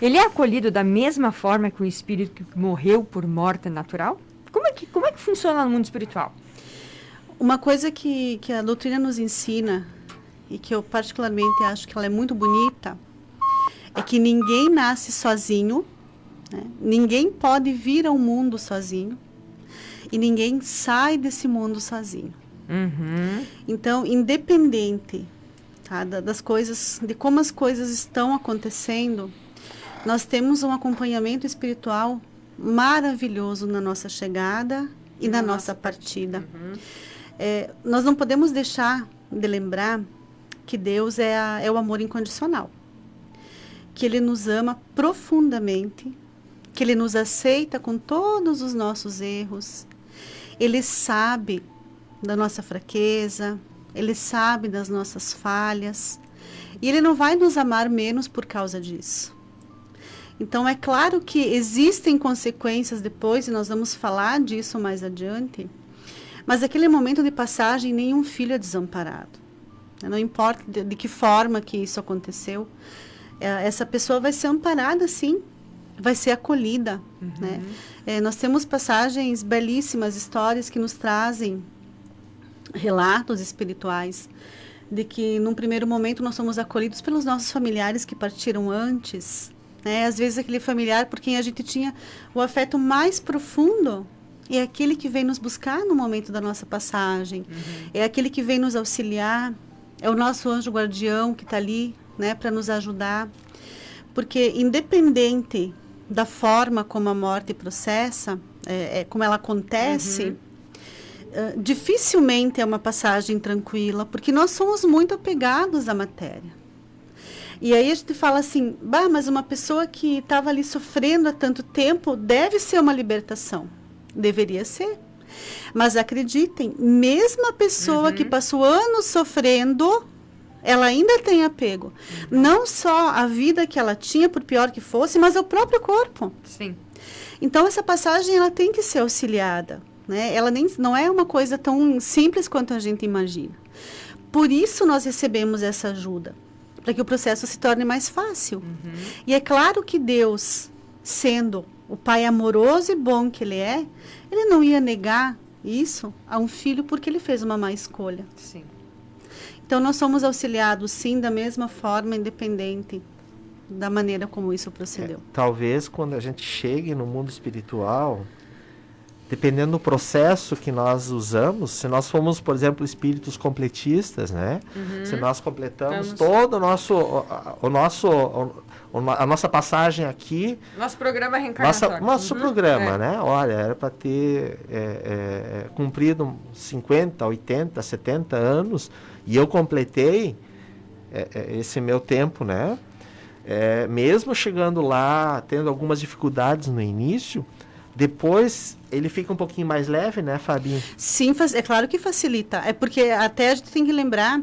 ele é acolhido da mesma forma que o espírito que morreu por morte natural? Como é que funciona no mundo espiritual? Uma coisa que a doutrina nos ensina, e que eu particularmente acho que ela é muito bonita, é que ninguém nasce sozinho, né? Ninguém pode vir ao mundo sozinho, e ninguém sai desse mundo sozinho. Uhum. Então, independente, tá, das coisas, de como as coisas estão acontecendo, nós temos um acompanhamento espiritual maravilhoso na nossa chegada e na nossa partida. Uhum. Nós não podemos deixar de lembrar que Deus é o amor incondicional, que Ele nos ama profundamente, que Ele nos aceita com todos os nossos erros. Ele sabe da nossa fraqueza, Ele sabe das nossas falhas, e Ele não vai nos amar menos por causa disso. Então, é claro que existem consequências depois, e nós vamos falar disso mais adiante, mas aquele momento de passagem, nenhum filho é desamparado. Não importa de que forma que isso aconteceu, essa pessoa vai ser amparada, sim, vai ser acolhida. Uhum. Né? Nós temos passagens belíssimas, histórias que nos trazem relatos espirituais de que, num primeiro momento, nós somos acolhidos pelos nossos familiares que partiram antes. Né? Às vezes, aquele familiar por quem a gente tinha o afeto mais profundo é aquele que vem nos buscar no momento da nossa passagem, é aquele que vem nos auxiliar, é o nosso anjo guardião que está ali, né, para nos ajudar. Porque, independente da forma como a morte processa, como ela acontece, dificilmente é uma passagem tranquila, porque nós somos muito apegados à matéria. E aí a gente fala assim, mas uma pessoa que estava ali sofrendo há tanto tempo deve ser uma libertação. Deveria ser. Mas acreditem, mesmo a pessoa que passou anos sofrendo, ela ainda tem apego. Não só a vida que ela tinha, por pior que fosse, mas ao próprio corpo. Sim. Então, essa passagem ela tem que ser auxiliada. Né? Ela não é uma coisa tão simples quanto a gente imagina. Por isso, nós recebemos essa ajuda, para que o processo se torne mais fácil. E é claro que Deus, sendo o Pai amoroso e bom que Ele é, Ele não ia negar isso a um filho porque ele fez uma má escolha. Sim. Então, nós somos auxiliados, sim, da mesma forma, independente da maneira como isso procedeu. Talvez quando a gente chegue no mundo espiritual, dependendo do processo que nós usamos, se nós formos, por exemplo, espíritos completistas, né? Se nós completamos todo a nossa passagem aqui, Nosso programa reencarnatório. nosso programa, né? Olha, era para ter cumprido 50, 80, 70 anos, e eu completei esse meu tempo, né? Mesmo chegando lá, tendo algumas dificuldades no início, depois ele fica um pouquinho mais leve, né, Fabinho? Sim, é claro que facilita. É porque até a gente tem que lembrar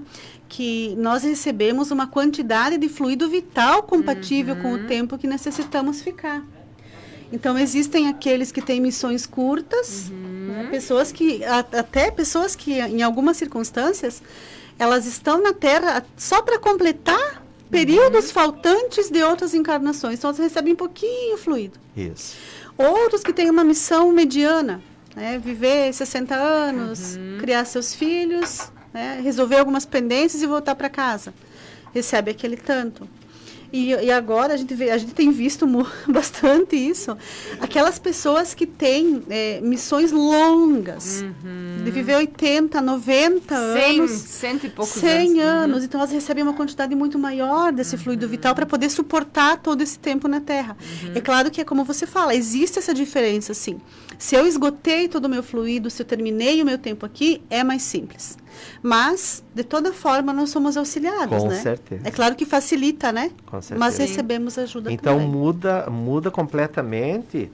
que nós recebemos uma quantidade de fluido vital compatível com o tempo que necessitamos ficar. Então, existem aqueles que têm missões curtas, né, pessoas que em algumas circunstâncias, elas estão na Terra só para completar períodos faltantes de outras encarnações. Então, elas recebem um pouquinho fluido. Isso. Outros que têm uma missão mediana, né, viver 60 anos, criar seus filhos, né, resolver algumas pendências e voltar para casa. Recebe aquele tanto. E agora a gente tem visto bastante isso. Aquelas pessoas que têm missões longas, de viver 80, 90 anos. 100 e poucos 100 anos. anos. Então, elas recebem uma quantidade muito maior desse fluido vital para poder suportar todo esse tempo na Terra. É claro que é como você fala, existe essa diferença, sim. Se eu esgotei todo o meu fluido, se eu terminei o meu tempo aqui, é mais simples. Mas, de toda forma, nós somos auxiliados, Com né? certeza. É claro que facilita, né? Com certeza. Mas recebemos ajuda Então também. muda completamente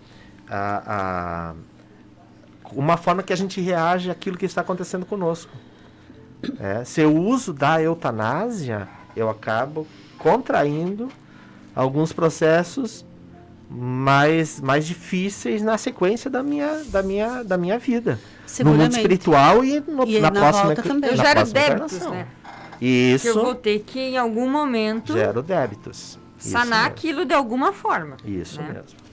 uma forma que a gente reage àquilo que está acontecendo conosco. Se eu uso da eutanásia, eu acabo contraindo alguns processos mais difíceis na sequência da minha vida. No mundo espiritual e na próxima também. Eu gero débitos, né? Isso. Que eu vou ter que, em algum momento... Gero débitos. Sanar aquilo de alguma forma. Isso né? mesmo.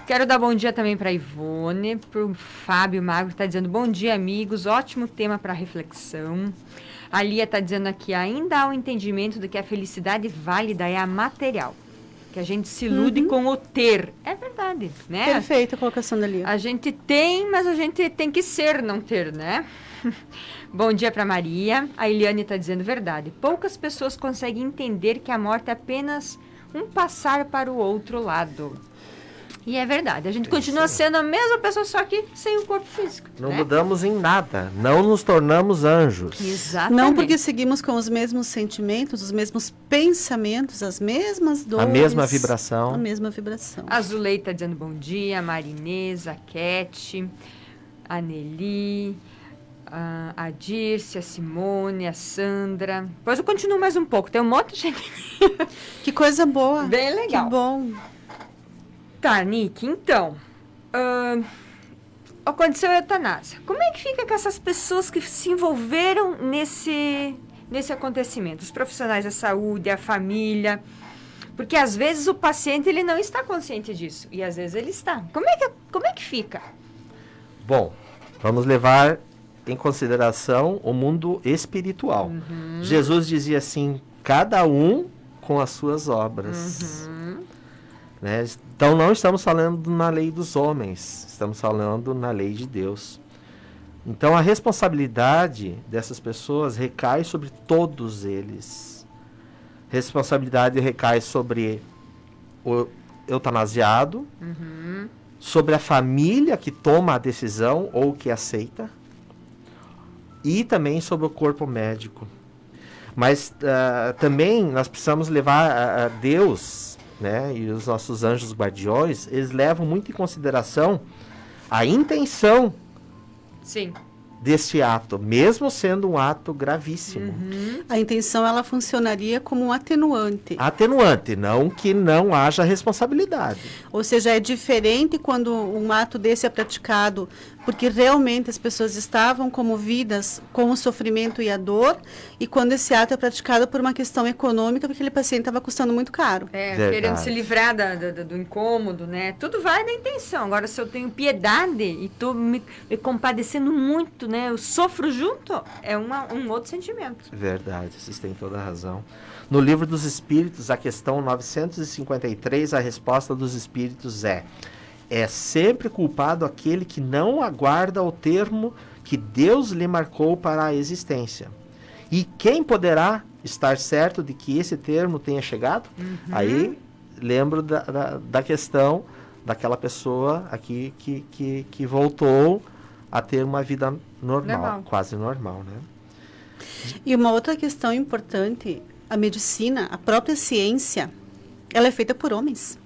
Quero dar bom dia também para a Ivone, para o Fábio Magro, que está dizendo bom dia, amigos, ótimo tema para reflexão. A Lia está dizendo aqui, ainda há um entendimento de que a felicidade válida é a material, que a gente se ilude com o ter. É verdade, né? Perfeita a colocação da Lia. A gente tem, mas a gente tem que ser, não ter, né? Bom dia para Maria. A Eliane está dizendo verdade. Poucas pessoas conseguem entender que a morte é apenas um passar para o outro lado. E é verdade, a gente continua sendo a mesma pessoa, só que sem o corpo físico. Não mudamos em nada, não nos tornamos anjos. Exatamente. Não porque seguimos com os mesmos sentimentos, os mesmos pensamentos, as mesmas dores. A mesma vibração. A mesma vibração. A Zulei está dizendo bom dia, a Marinesa, a Cat, a Nelly, a Dirce, a Simone, a Sandra. Depois eu continuo mais um pouco, tem um monte de gente. Que coisa boa. Bem legal. Que bom. Tá, Nick, então, aconteceu a eutanásia. Como é que fica com essas pessoas que se envolveram nesse acontecimento? Os profissionais da saúde, a família, porque às vezes o paciente ele não está consciente disso, e às vezes ele está. Como é que fica? Bom, vamos levar em consideração o mundo espiritual. Jesus dizia assim, cada um com as suas obras. Né? Então não estamos falando na lei dos homens, estamos falando na lei de Deus. Então a responsabilidade dessas pessoas recai sobre todos eles. Responsabilidade recai sobre o eutanasiado, sobre a família que toma a decisão ou que aceita, e também sobre o corpo médico. Mas também nós precisamos levar a Deus, né, e os nossos anjos guardiões, eles levam muito em consideração a intenção deste ato, mesmo sendo um ato gravíssimo. A intenção, ela funcionaria como um atenuante. Atenuante, não que não haja responsabilidade. Ou seja, é diferente quando um ato desse é praticado porque realmente as pessoas estavam comovidas com o sofrimento e a dor, e quando esse ato é praticado por uma questão econômica, porque aquele paciente estava custando muito caro. Querendo se livrar do incômodo, né? Tudo vai da intenção. Agora, se eu tenho piedade e estou me compadecendo muito, né? Eu sofro junto, é um outro sentimento. Verdade, vocês têm toda a razão. No Livro dos Espíritos, a questão 953, a resposta dos Espíritos é sempre culpado aquele que não aguarda o termo que Deus lhe marcou para a existência. E quem poderá estar certo de que esse termo tenha chegado? Aí lembro da questão daquela pessoa aqui que voltou a ter uma vida normal, quase normal, né? E uma outra questão importante, a medicina, a própria ciência, ela é feita por homens.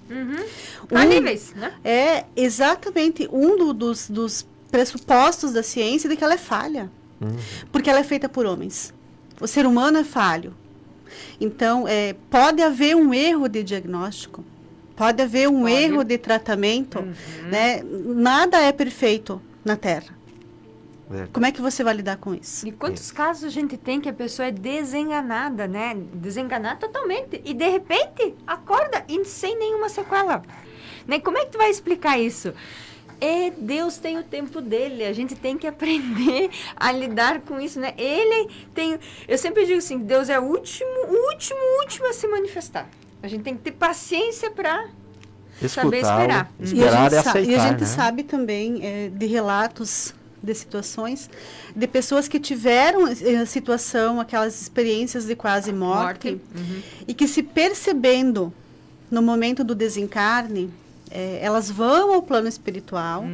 Falíveis, né? É exatamente dos pressupostos da ciência de que ela é falha. Porque ela é feita por homens. O ser humano é falho. Então, pode haver um erro de diagnóstico, pode haver um erro de tratamento, né? Nada é perfeito na Terra. Como é que você vai lidar com isso? E quantos casos a gente tem que a pessoa é desenganada, né? Desenganada totalmente. E, de repente, acorda e sem nenhuma sequela. Né? Como é que tu vai explicar isso? Deus tem o tempo dele. A gente tem que aprender a lidar com isso, né? Ele tem... Eu sempre digo assim, Deus é o último a se manifestar. A gente tem que ter paciência para saber esperar. Esperar e aceitar, e a gente sabe também de relatos de situações, de pessoas que tiveram situação, aquelas experiências de quase morte. E que se percebendo no momento do desencarne, elas vão ao plano espiritual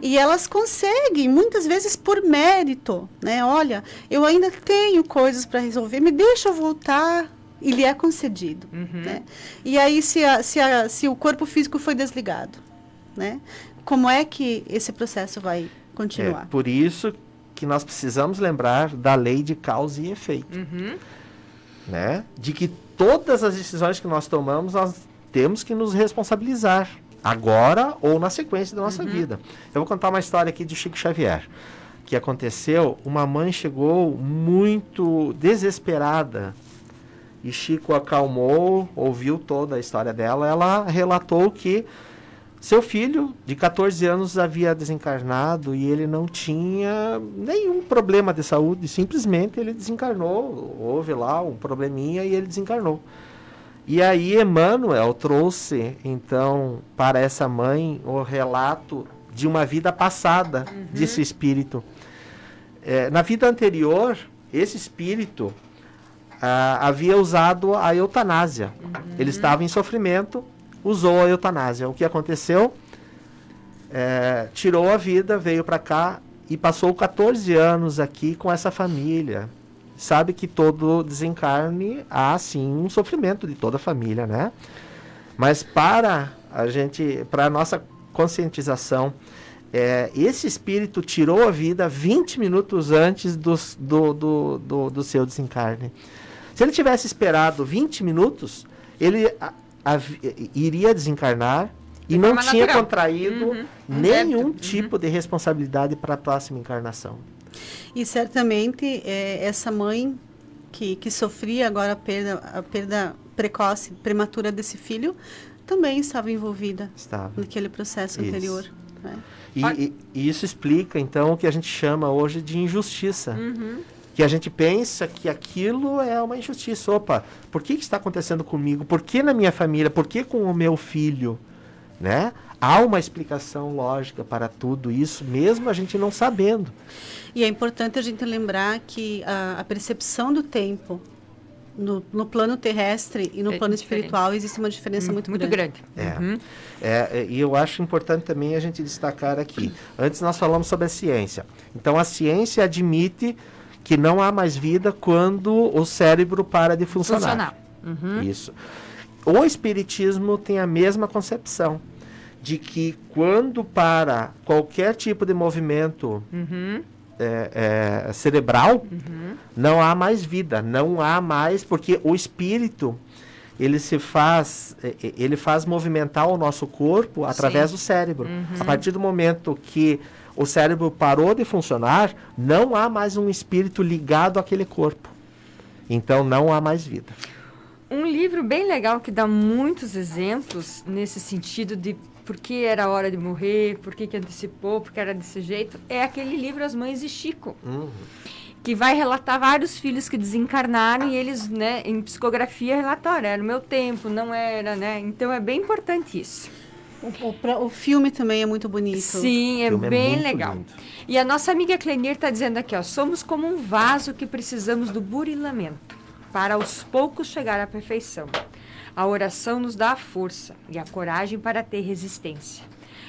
e elas conseguem, muitas vezes por mérito, né? Olha, eu ainda tenho coisas para resolver, me deixa eu voltar, e lhe é concedido. Né? E aí, se o corpo físico foi desligado, né? Como é que esse processo vai continuar? Por isso que nós precisamos lembrar da lei de causa e efeito. Né? De que todas as decisões que nós tomamos, nós temos que nos responsabilizar, agora ou na sequência da nossa vida. Eu vou contar uma história aqui de Chico Xavier, que aconteceu. Uma mãe chegou muito desesperada, e Chico acalmou, ouviu toda a história dela. Ela relatou que seu filho, de 14 anos, havia desencarnado e ele não tinha nenhum problema de saúde, simplesmente ele desencarnou. Houve lá um probleminha e ele desencarnou. E aí Emmanuel trouxe, então, para essa mãe o relato de uma vida passada desse espírito. Na vida anterior, esse espírito havia usado a eutanásia. Ele estava em sofrimento, usou a eutanásia. O que aconteceu? Tirou a vida, veio para cá e passou 14 anos aqui com essa família. Sabe que todo desencarne há, sim, um sofrimento de toda a família, né? Mas para a nossa conscientização, esse espírito tirou a vida 20 minutos antes do seu desencarne. Se ele tivesse esperado 20 minutos, ele iria desencarnar e não tinha contraído nenhum tipo de responsabilidade para a próxima encarnação. E certamente essa mãe que sofria agora a perda precoce, prematura desse filho, também estava envolvida naquele processo anterior. Né? E isso explica, então, o que a gente chama hoje de injustiça. Que a gente pensa que aquilo é uma injustiça. Opa, por que está acontecendo comigo? Por que na minha família? Por que com o meu filho? Né? Há uma explicação lógica para tudo isso, mesmo a gente não sabendo. E é importante a gente lembrar que a percepção do tempo no plano terrestre e no plano espiritual existe uma diferença muito grande. E eu acho importante também a gente destacar aqui. Antes nós falamos sobre a ciência. Então a ciência admite que não há mais vida quando o cérebro para de funcionar. Isso. O espiritismo tem a mesma concepção de que quando para qualquer tipo de movimento cerebral, não há mais vida, não há mais, porque o espírito ele faz movimentar o nosso corpo através do cérebro. A partir do momento que o cérebro parou de funcionar, não há mais um espírito ligado àquele corpo. Então não há mais vida. Um livro bem legal que dá muitos exemplos nesse sentido de por que era a hora de morrer, por que antecipou, porque era desse jeito, é aquele livro As Mães de Chico, que vai relatar vários filhos que desencarnaram e eles, né, em psicografia relataram, era o meu tempo, não era, né? Então é bem importante isso. O filme também é muito bonito. Sim, é bem legal. Lindo. E a nossa amiga Clenir está dizendo aqui, ó, somos como um vaso que precisamos do burilamento para aos poucos chegar à perfeição. A oração nos dá a força e a coragem para ter resistência.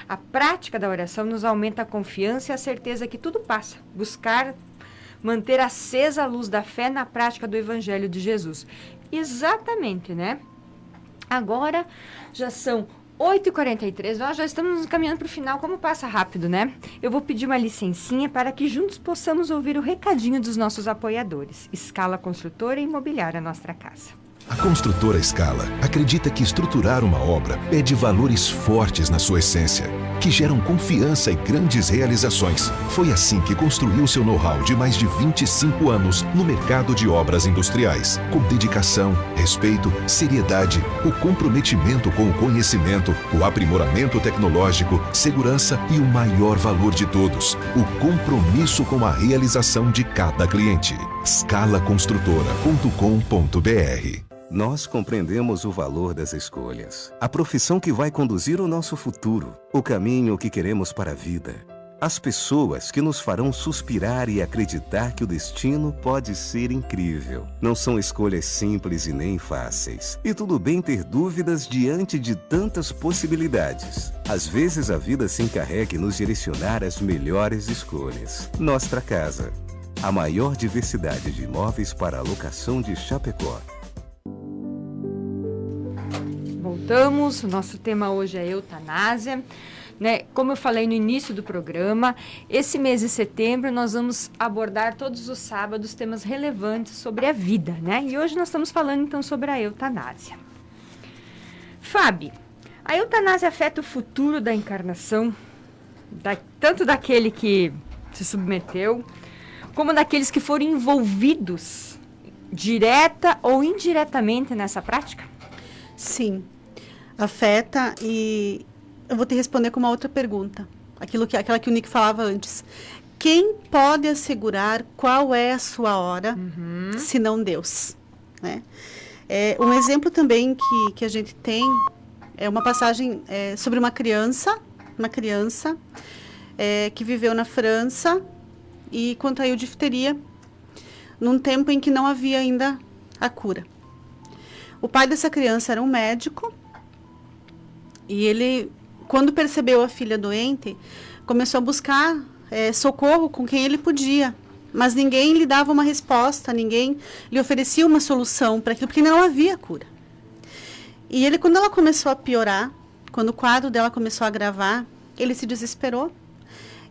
A prática da oração nos aumenta a confiança e a certeza que tudo passa. Buscar manter acesa a luz da fé na prática do Evangelho de Jesus. Exatamente, né? Agora já são 8h43, nós já estamos caminhando para o final, como passa rápido, né? Eu vou pedir uma licencinha para que juntos possamos ouvir o recadinho dos nossos apoiadores. Scala Construtora e Imobiliária Nossa Casa. A construtora Scala acredita que estruturar uma obra pede valores fortes na sua essência, que geram confiança e grandes realizações. Foi assim que construiu seu know-how de mais de 25 anos no mercado de obras industriais. Com dedicação, respeito, seriedade, o comprometimento com o conhecimento, o aprimoramento tecnológico, segurança e o maior valor de todos, o compromisso com a realização de cada cliente. scalaconstrutora.com.br. Nós compreendemos o valor das escolhas, a profissão que vai conduzir o nosso futuro, o caminho que queremos para a vida, as pessoas que nos farão suspirar e acreditar que o destino pode ser incrível. Não são escolhas simples e nem fáceis. E tudo bem ter dúvidas diante de tantas possibilidades. Às vezes a vida se encarrega em nos direcionar às melhores escolhas. Nossa Casa, a maior diversidade de imóveis para alocação de Chapecó. Voltamos, o nosso tema hoje é eutanásia. né? Como eu falei no início do programa, esse mês de setembro nós vamos abordar todos os sábados temas relevantes sobre a vida, né? E hoje nós estamos falando então sobre a eutanásia. Fábio, a eutanásia afeta o futuro da encarnação, tanto daquele que se submeteu, como daqueles que foram envolvidos direta ou indiretamente nessa prática? Sim, afeta, e eu vou te responder com uma outra pergunta, aquela que o Nick falava antes. Quem pode assegurar qual é a sua hora, se não Deus? Né? Um exemplo também que a gente tem é uma passagem sobre uma criança que viveu na França e contraiu difteria num tempo em que não havia ainda a cura. O pai dessa criança era um médico e ele, quando percebeu a filha doente, começou a buscar socorro com quem ele podia, mas ninguém lhe dava uma resposta, ninguém lhe oferecia uma solução para aquilo, porque não havia cura. E ele, quando ela começou a piorar, quando o quadro dela começou a agravar, ele se desesperou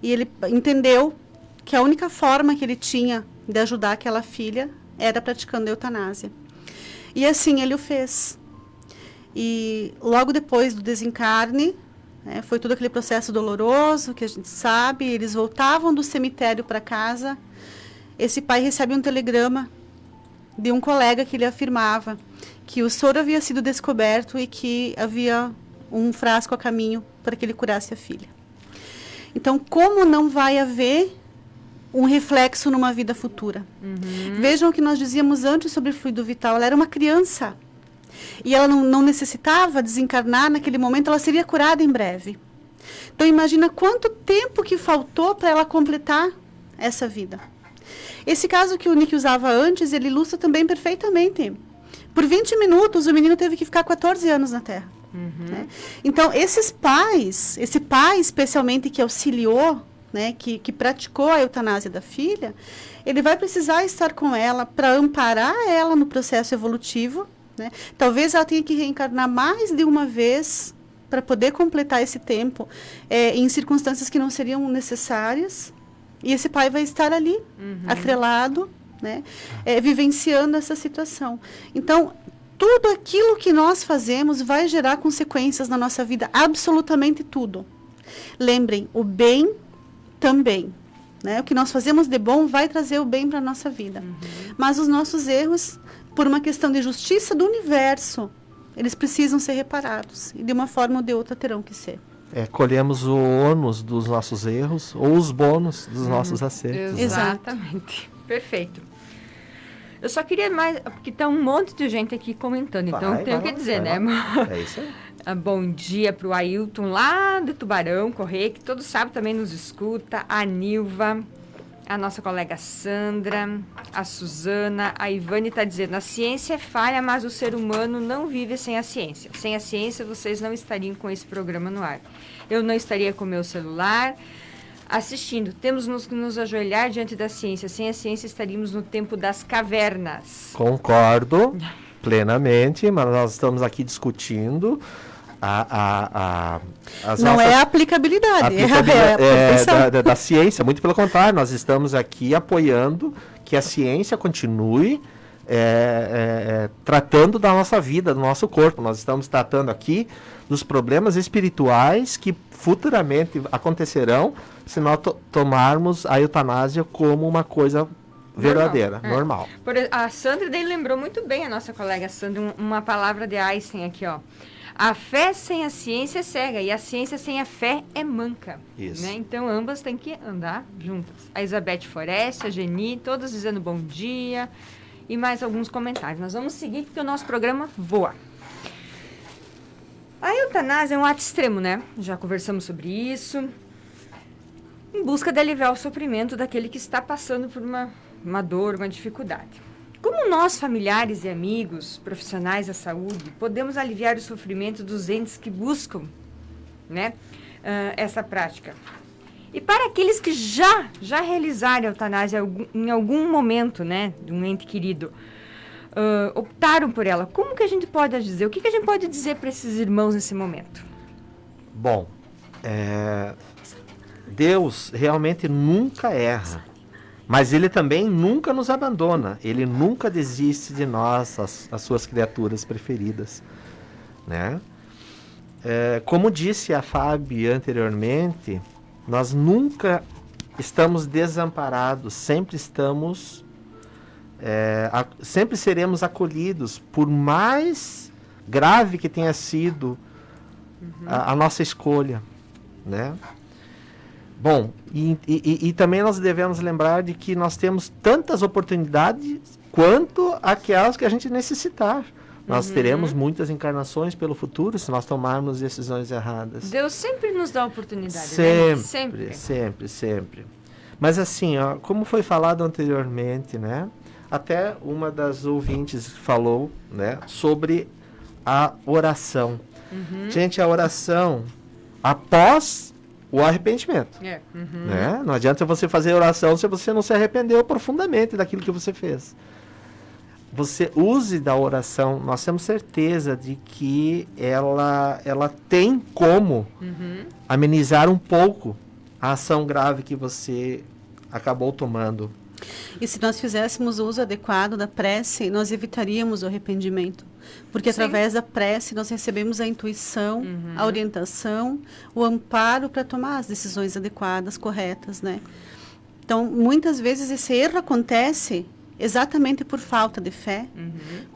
e ele entendeu que a única forma que ele tinha de ajudar aquela filha era praticando a eutanásia. E assim ele o fez. E logo depois do desencarne, foi todo aquele processo doloroso que a gente sabe, eles voltavam do cemitério para casa. Esse pai recebe um telegrama de um colega que lhe afirmava que o soro havia sido descoberto e que havia um frasco a caminho para que ele curasse a filha. Então, como não vai haver um reflexo numa vida futura? Vejam o que nós dizíamos antes sobre o fluido vital. Ela era uma criança e ela não necessitava desencarnar naquele momento, ela seria curada em breve. Então, imagina quanto tempo que faltou para ela completar essa vida. Esse caso que o Nick usava antes, ele ilustra também perfeitamente. Por 20 minutos, o menino teve que ficar 14 anos na Terra. Né? Então, esse pai especialmente que auxiliou, né, que praticou a eutanásia da filha, ele vai precisar estar com ela para amparar ela no processo evolutivo. Né? Talvez ela tenha que reencarnar mais de uma vez para poder completar esse tempo em circunstâncias que não seriam necessárias. E esse pai vai estar ali, atrelado, né, vivenciando essa situação. Então, tudo aquilo que nós fazemos vai gerar consequências na nossa vida, absolutamente tudo. Lembrem, o bem também. Né? O que nós fazemos de bom vai trazer o bem para a nossa vida. Mas os nossos erros, por uma questão de justiça do universo, eles precisam ser reparados. E de uma forma ou de outra terão que ser. Colhemos o ônus dos nossos erros ou os bônus dos nossos acertos. Exatamente. Perfeito. Eu só queria mais, porque tá um monte de gente aqui comentando, então eu tenho que dizer, né? É isso aí. Bom dia para o Ailton, lá do Tubarão, Correia, que todo sábado também nos escuta, a Nilva, a nossa colega Sandra, a Suzana, a Ivane está dizendo, a ciência é falha, mas o ser humano não vive sem a ciência. Sem a ciência, vocês não estariam com esse programa no ar. Eu não estaria com meu celular assistindo. Temos que nos ajoelhar diante da ciência. Sem a ciência, estaríamos no tempo das cavernas. Concordo plenamente, mas nós estamos aqui discutindo não é a aplicabilidade, da ciência, muito pelo contrário, nós estamos aqui apoiando que a ciência continue tratando da nossa vida, do nosso corpo. Nós estamos tratando aqui dos problemas espirituais que futuramente acontecerão se nós tomarmos a eutanásia como uma coisa verdadeira, normal. A Sandra daí lembrou muito bem, a nossa colega Sandra, uma palavra de Einstein aqui, ó. A fé sem a ciência é cega e a ciência sem a fé é manca. Isso. Né? Então, ambas têm que andar juntas. A Elizabeth Foreste, a Geni, todas dizendo bom dia e mais alguns comentários. Nós vamos seguir porque o nosso programa voa. A eutanásia é um ato extremo, né? Já conversamos sobre isso. Em busca de aliviar o sofrimento daquele que está passando por uma dor, uma dificuldade. Como nós, familiares e amigos, profissionais da saúde, podemos aliviar o sofrimento dos entes que buscam, né, essa prática? E para aqueles que já realizaram a eutanásia em algum momento, né, de um ente querido, optaram por ela, como que a gente pode dizer? O que a gente pode dizer para esses irmãos nesse momento? Bom, Deus realmente nunca erra, mas Ele também nunca nos abandona. Ele nunca desiste de nós, as suas criaturas preferidas, né? Como disse a Fábio anteriormente, nós nunca estamos desamparados, sempre seremos acolhidos, por mais grave que tenha sido a nossa escolha, né? Bom, e também nós devemos lembrar de que nós temos tantas oportunidades quanto aquelas que a gente necessitar. Nós teremos muitas encarnações pelo futuro se nós tomarmos decisões erradas. Deus sempre nos dá oportunidade, sempre, né? Sempre. Mas assim, ó, como foi falado anteriormente, né? Até uma das ouvintes falou, né, sobre a oração. Gente, a oração após o arrependimento. Né? Não adianta você fazer oração se você não se arrependeu profundamente daquilo que você fez. Você use da oração, nós temos certeza de que ela tem como amenizar um pouco a ação grave que você acabou tomando. E se nós fizéssemos o uso adequado da prece, nós evitaríamos o arrependimento. Porque através da prece nós recebemos a intuição, a orientação, o amparo para tomar as decisões adequadas, corretas, né? Então, muitas vezes esse erro acontece exatamente por falta de fé,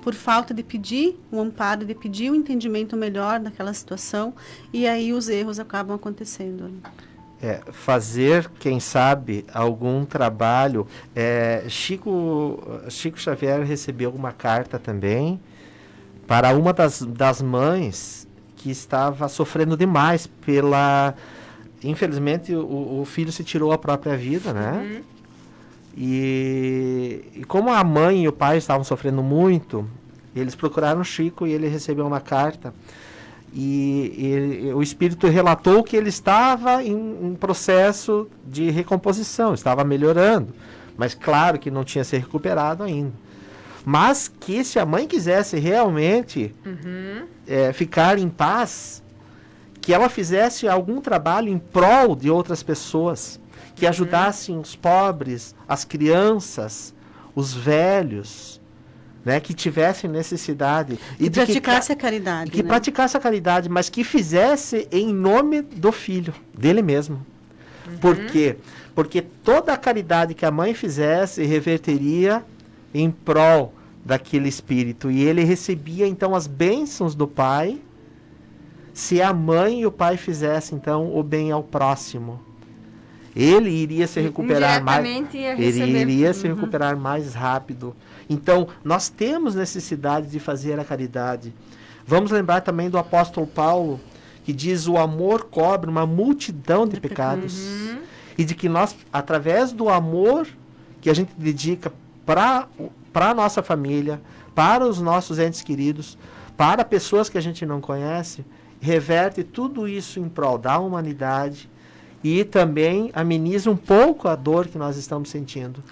por falta de pedir um amparo, de pedir um entendimento melhor daquela situação, e aí os erros acabam acontecendo. Fazer, quem sabe, algum trabalho. Chico Xavier recebeu uma carta também para uma das mães que estava sofrendo demais infelizmente o filho se tirou a própria vida, né? E como a mãe e o pai estavam sofrendo muito, eles procuraram o Chico e ele recebeu uma carta. E o espírito relatou que ele estava em processo de recomposição, estava melhorando, mas claro que não tinha se recuperado ainda. Mas que se a mãe quisesse realmente ficar em paz, que ela fizesse algum trabalho em prol de outras pessoas, que ajudassem os pobres, as crianças, os velhos, né, que tivessem necessidade. E praticasse a caridade. Que praticasse a caridade, mas que fizesse em nome do filho, dele mesmo. Por quê? Porque toda a caridade que a mãe fizesse reverteria em prol daquele espírito. E ele recebia, então, as bênçãos do pai, se a mãe e o pai fizessem, então, o bem ao próximo. Ele iria se recuperar mais. Ele iria se recuperar mais rápido. Então, nós temos necessidade de fazer a caridade. Vamos lembrar também do apóstolo Paulo, que diz: o amor cobre uma multidão de pecados. E de que nós, através do amor que a gente dedica para a nossa família, para os nossos entes queridos, para pessoas que a gente não conhece, reverte tudo isso em prol da humanidade e também ameniza um pouco a dor que nós estamos sentindo.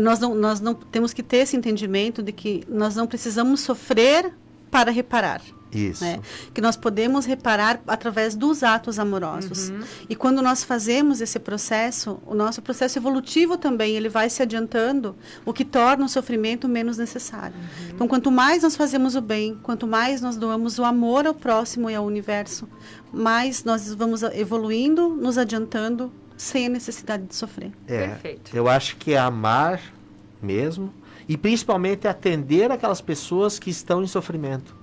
Nós não temos que ter esse entendimento de que nós não precisamos sofrer para reparar. Isso. Né? Que nós podemos reparar através dos atos amorosos. E quando nós fazemos esse processo, o nosso processo evolutivo também, ele vai se adiantando, o que torna o sofrimento menos necessário. Então, quanto mais nós fazemos o bem, quanto mais nós doamos o amor ao próximo e ao universo, mais nós vamos evoluindo, nos adiantando, sem a necessidade de sofrer. Perfeito. Eu acho que é amar mesmo, e principalmente atender aquelas pessoas que estão em sofrimento.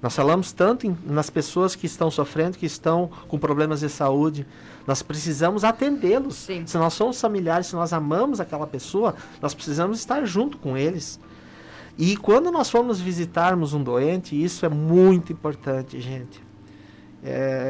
Nós falamos tanto nas pessoas que estão sofrendo, que estão com problemas de saúde. Nós precisamos atendê-los. Se nós somos familiares, se nós amamos aquela pessoa, nós precisamos estar junto com eles. E quando nós formos visitarmos um doente, isso é muito importante, gente.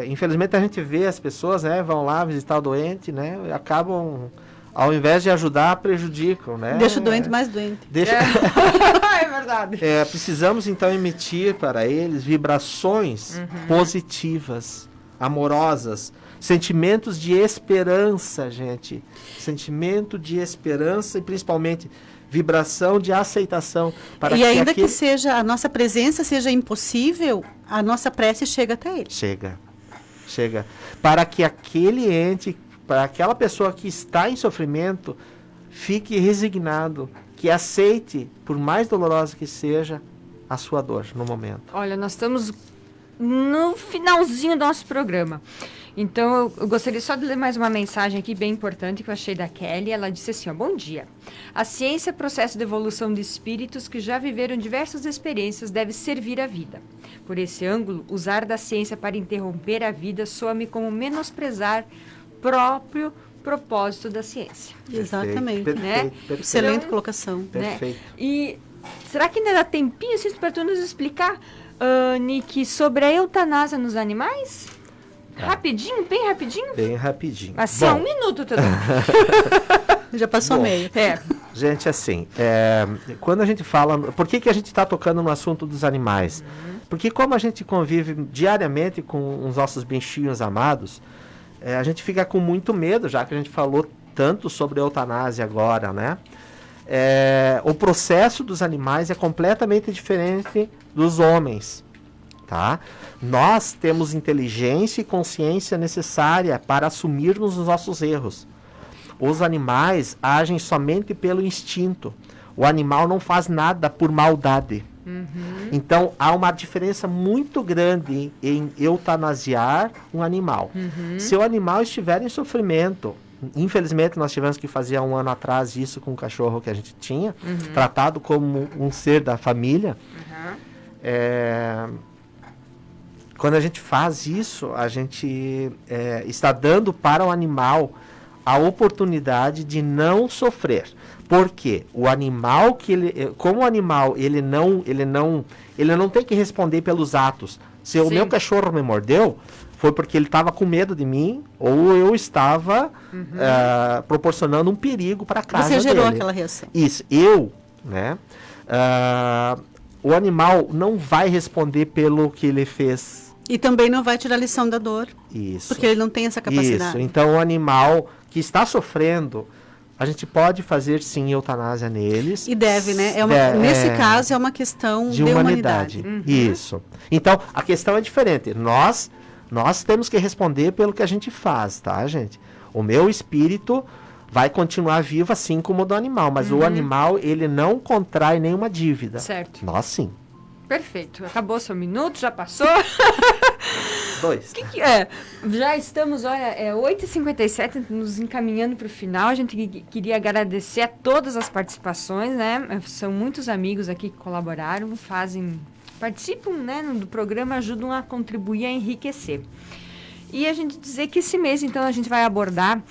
Infelizmente a gente vê as pessoas, né, vão lá visitar o doente, né, e acabam, ao invés de ajudar, prejudicam, né? Deixa o doente mais doente. É verdade. Precisamos então emitir para eles vibrações positivas, amorosas, sentimentos de esperança, gente. Sentimento de esperança e principalmente vibração de aceitação. Para e ainda que seja a nossa presença seja impossível, a nossa prece chega até ele. chega para que aquele ente, para aquela pessoa que está em sofrimento, fique resignado, que aceite, por mais dolorosa que seja, a sua dor no momento. Olha, nós estamos no finalzinho do nosso programa. Então, eu gostaria só de ler mais uma mensagem aqui bem importante que eu achei da Kelly. Ela disse assim, ó, bom dia. A ciência é processo de evolução de espíritos que já viveram diversas experiências deve servir à vida. Por esse ângulo, usar da ciência para interromper a vida soa-me como menosprezar próprio propósito da ciência. Exatamente. Perfeito, né? perfeito. Excelente Então, colocação. Perfeito. Né? E será que ainda dá tempinho assim, para tu nos explicar, Nick, sobre a eutanásia nos animais? Rapidinho, bem rapidinho? Bem rapidinho. Assim, Bom, 1 minuto, tudo. Já passou Bom. meio. Gente, assim, quando a gente fala... Por que a gente está tocando no assunto dos animais? Porque como a gente convive diariamente com os nossos bichinhos amados, a gente fica com muito medo, já que a gente falou tanto sobre a eutanásia agora, né? O processo dos animais é completamente diferente dos homens, tá? Nós temos inteligência e consciência necessária para assumirmos os nossos erros. Os animais agem somente pelo instinto. O animal não faz nada por maldade. Então, há uma diferença muito grande em eutanasiar um animal. Se o animal estiver em sofrimento, infelizmente nós tivemos que fazer há 1 ano atrás isso com um cachorro que a gente tinha, tratado como um ser da família. Quando a gente faz isso, a gente está dando para o animal a oportunidade de não sofrer. Porque o animal como o animal ele não tem que responder pelos atos. Se o meu cachorro me mordeu, foi porque ele estava com medo de mim ou eu estava proporcionando um perigo para a casa dele. Você gerou aquela reação. Isso, né? O animal não vai responder pelo que ele fez. E também não vai tirar lição da dor. Isso. Porque ele não tem essa capacidade. Isso. Então, o animal que está sofrendo, a gente pode fazer, sim, eutanásia neles. E deve, né? Nesse caso, é uma questão de humanidade. Isso. Então, a questão é diferente. Nós temos que responder pelo que a gente faz, tá, gente? O meu espírito vai continuar vivo assim como o do animal, mas o animal, ele não contrai nenhuma dívida. Certo. Nós, sim. Perfeito. Acabou seu minuto, já passou? 2. Que é? Já estamos, olha, 8h57, nos encaminhando para o final. A gente queria agradecer a todas as participações, né? São muitos amigos aqui que colaboraram, participam, né, do programa, ajudam a contribuir, a enriquecer. E a gente dizer que esse mês, então, a gente vai abordar,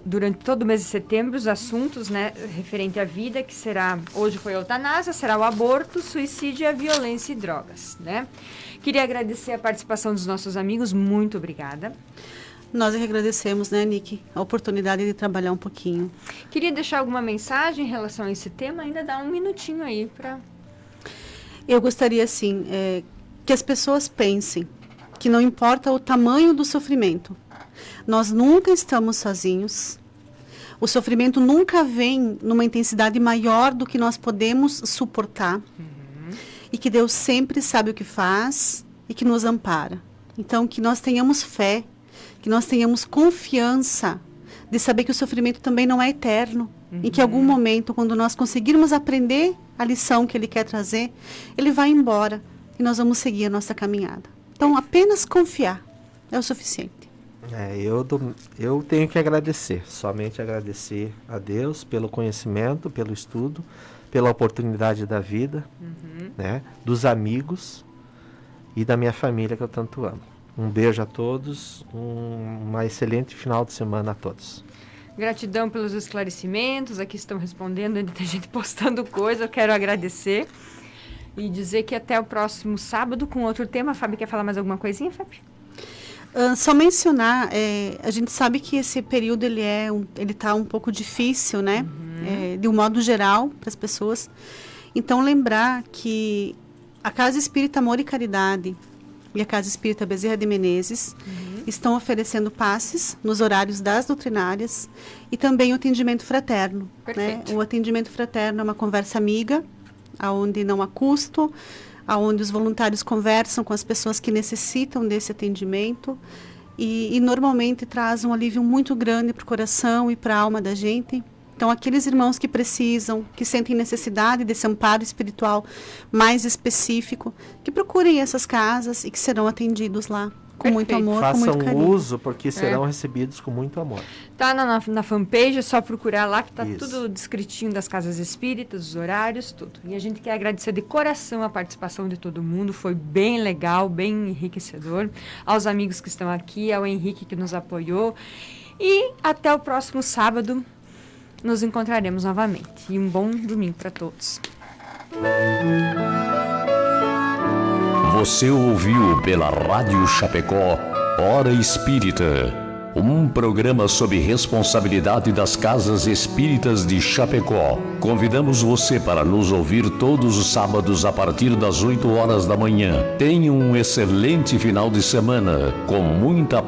durante todo o mês de setembro, os assuntos, né, referente à vida, que será, hoje foi a eutanásia, será o aborto, suicídio e a violência e drogas, né? Queria agradecer a participação dos nossos amigos, muito obrigada. Nós é que agradecemos, né, Nick, a oportunidade de trabalhar um pouquinho. Queria deixar alguma mensagem em relação a esse tema, ainda dá um minutinho aí para... Eu gostaria, assim, que as pessoas pensem que não importa o tamanho do sofrimento, nós nunca estamos sozinhos. O sofrimento nunca vem numa intensidade maior do que nós podemos suportar. E que Deus sempre sabe o que faz e que nos ampara. Então, que nós tenhamos fé, que nós tenhamos confiança de saber que o sofrimento também não é eterno. E que em algum momento, quando nós conseguirmos aprender a lição que Ele quer trazer, Ele vai embora e nós vamos seguir a nossa caminhada. Então, apenas confiar é o suficiente. Eu tenho que agradecer, somente agradecer a Deus pelo conhecimento, pelo estudo, pela oportunidade da vida, né, dos amigos e da minha família que eu tanto amo. Um beijo a todos, uma excelente final de semana a todos. Gratidão pelos esclarecimentos, aqui estão respondendo, ainda tem gente postando coisa, eu quero agradecer e dizer que até o próximo sábado com outro tema. Fábio, quer falar mais alguma coisinha, Fábio? Só mencionar, a gente sabe que esse período ele está um pouco difícil, né? De um modo geral para as pessoas. Então lembrar que a Casa Espírita Amor e Caridade e a Casa Espírita Bezerra de Menezes estão oferecendo passes nos horários das doutrinárias e também o atendimento fraterno. Né? O atendimento fraterno é uma conversa amiga, onde não há custo, onde os voluntários conversam com as pessoas que necessitam desse atendimento. e normalmente traz um alívio muito grande para o coração e para a alma da gente. Então, aqueles irmãos que precisam, que sentem necessidade desse amparo espiritual mais específico, que procurem essas casas e que serão atendidos lá com muito amor, com muito Façam carinho. uso, porque serão recebidos com muito amor. Tá na fanpage, é só procurar lá que tá Isso. tudo descritinho das casas espíritas, os horários, tudo. E a gente quer agradecer de coração a participação de todo mundo, foi bem legal, bem enriquecedor. Aos amigos que estão aqui, ao Henrique que nos apoiou. E até o próximo sábado nos encontraremos novamente. E um bom domingo para todos. Você ouviu pela Rádio Chapecó Hora Espírita, um programa sob responsabilidade das Casas Espíritas de Chapecó. Convidamos você para nos ouvir todos os sábados a partir das 8 horas da manhã. Tenha um excelente final de semana, com muita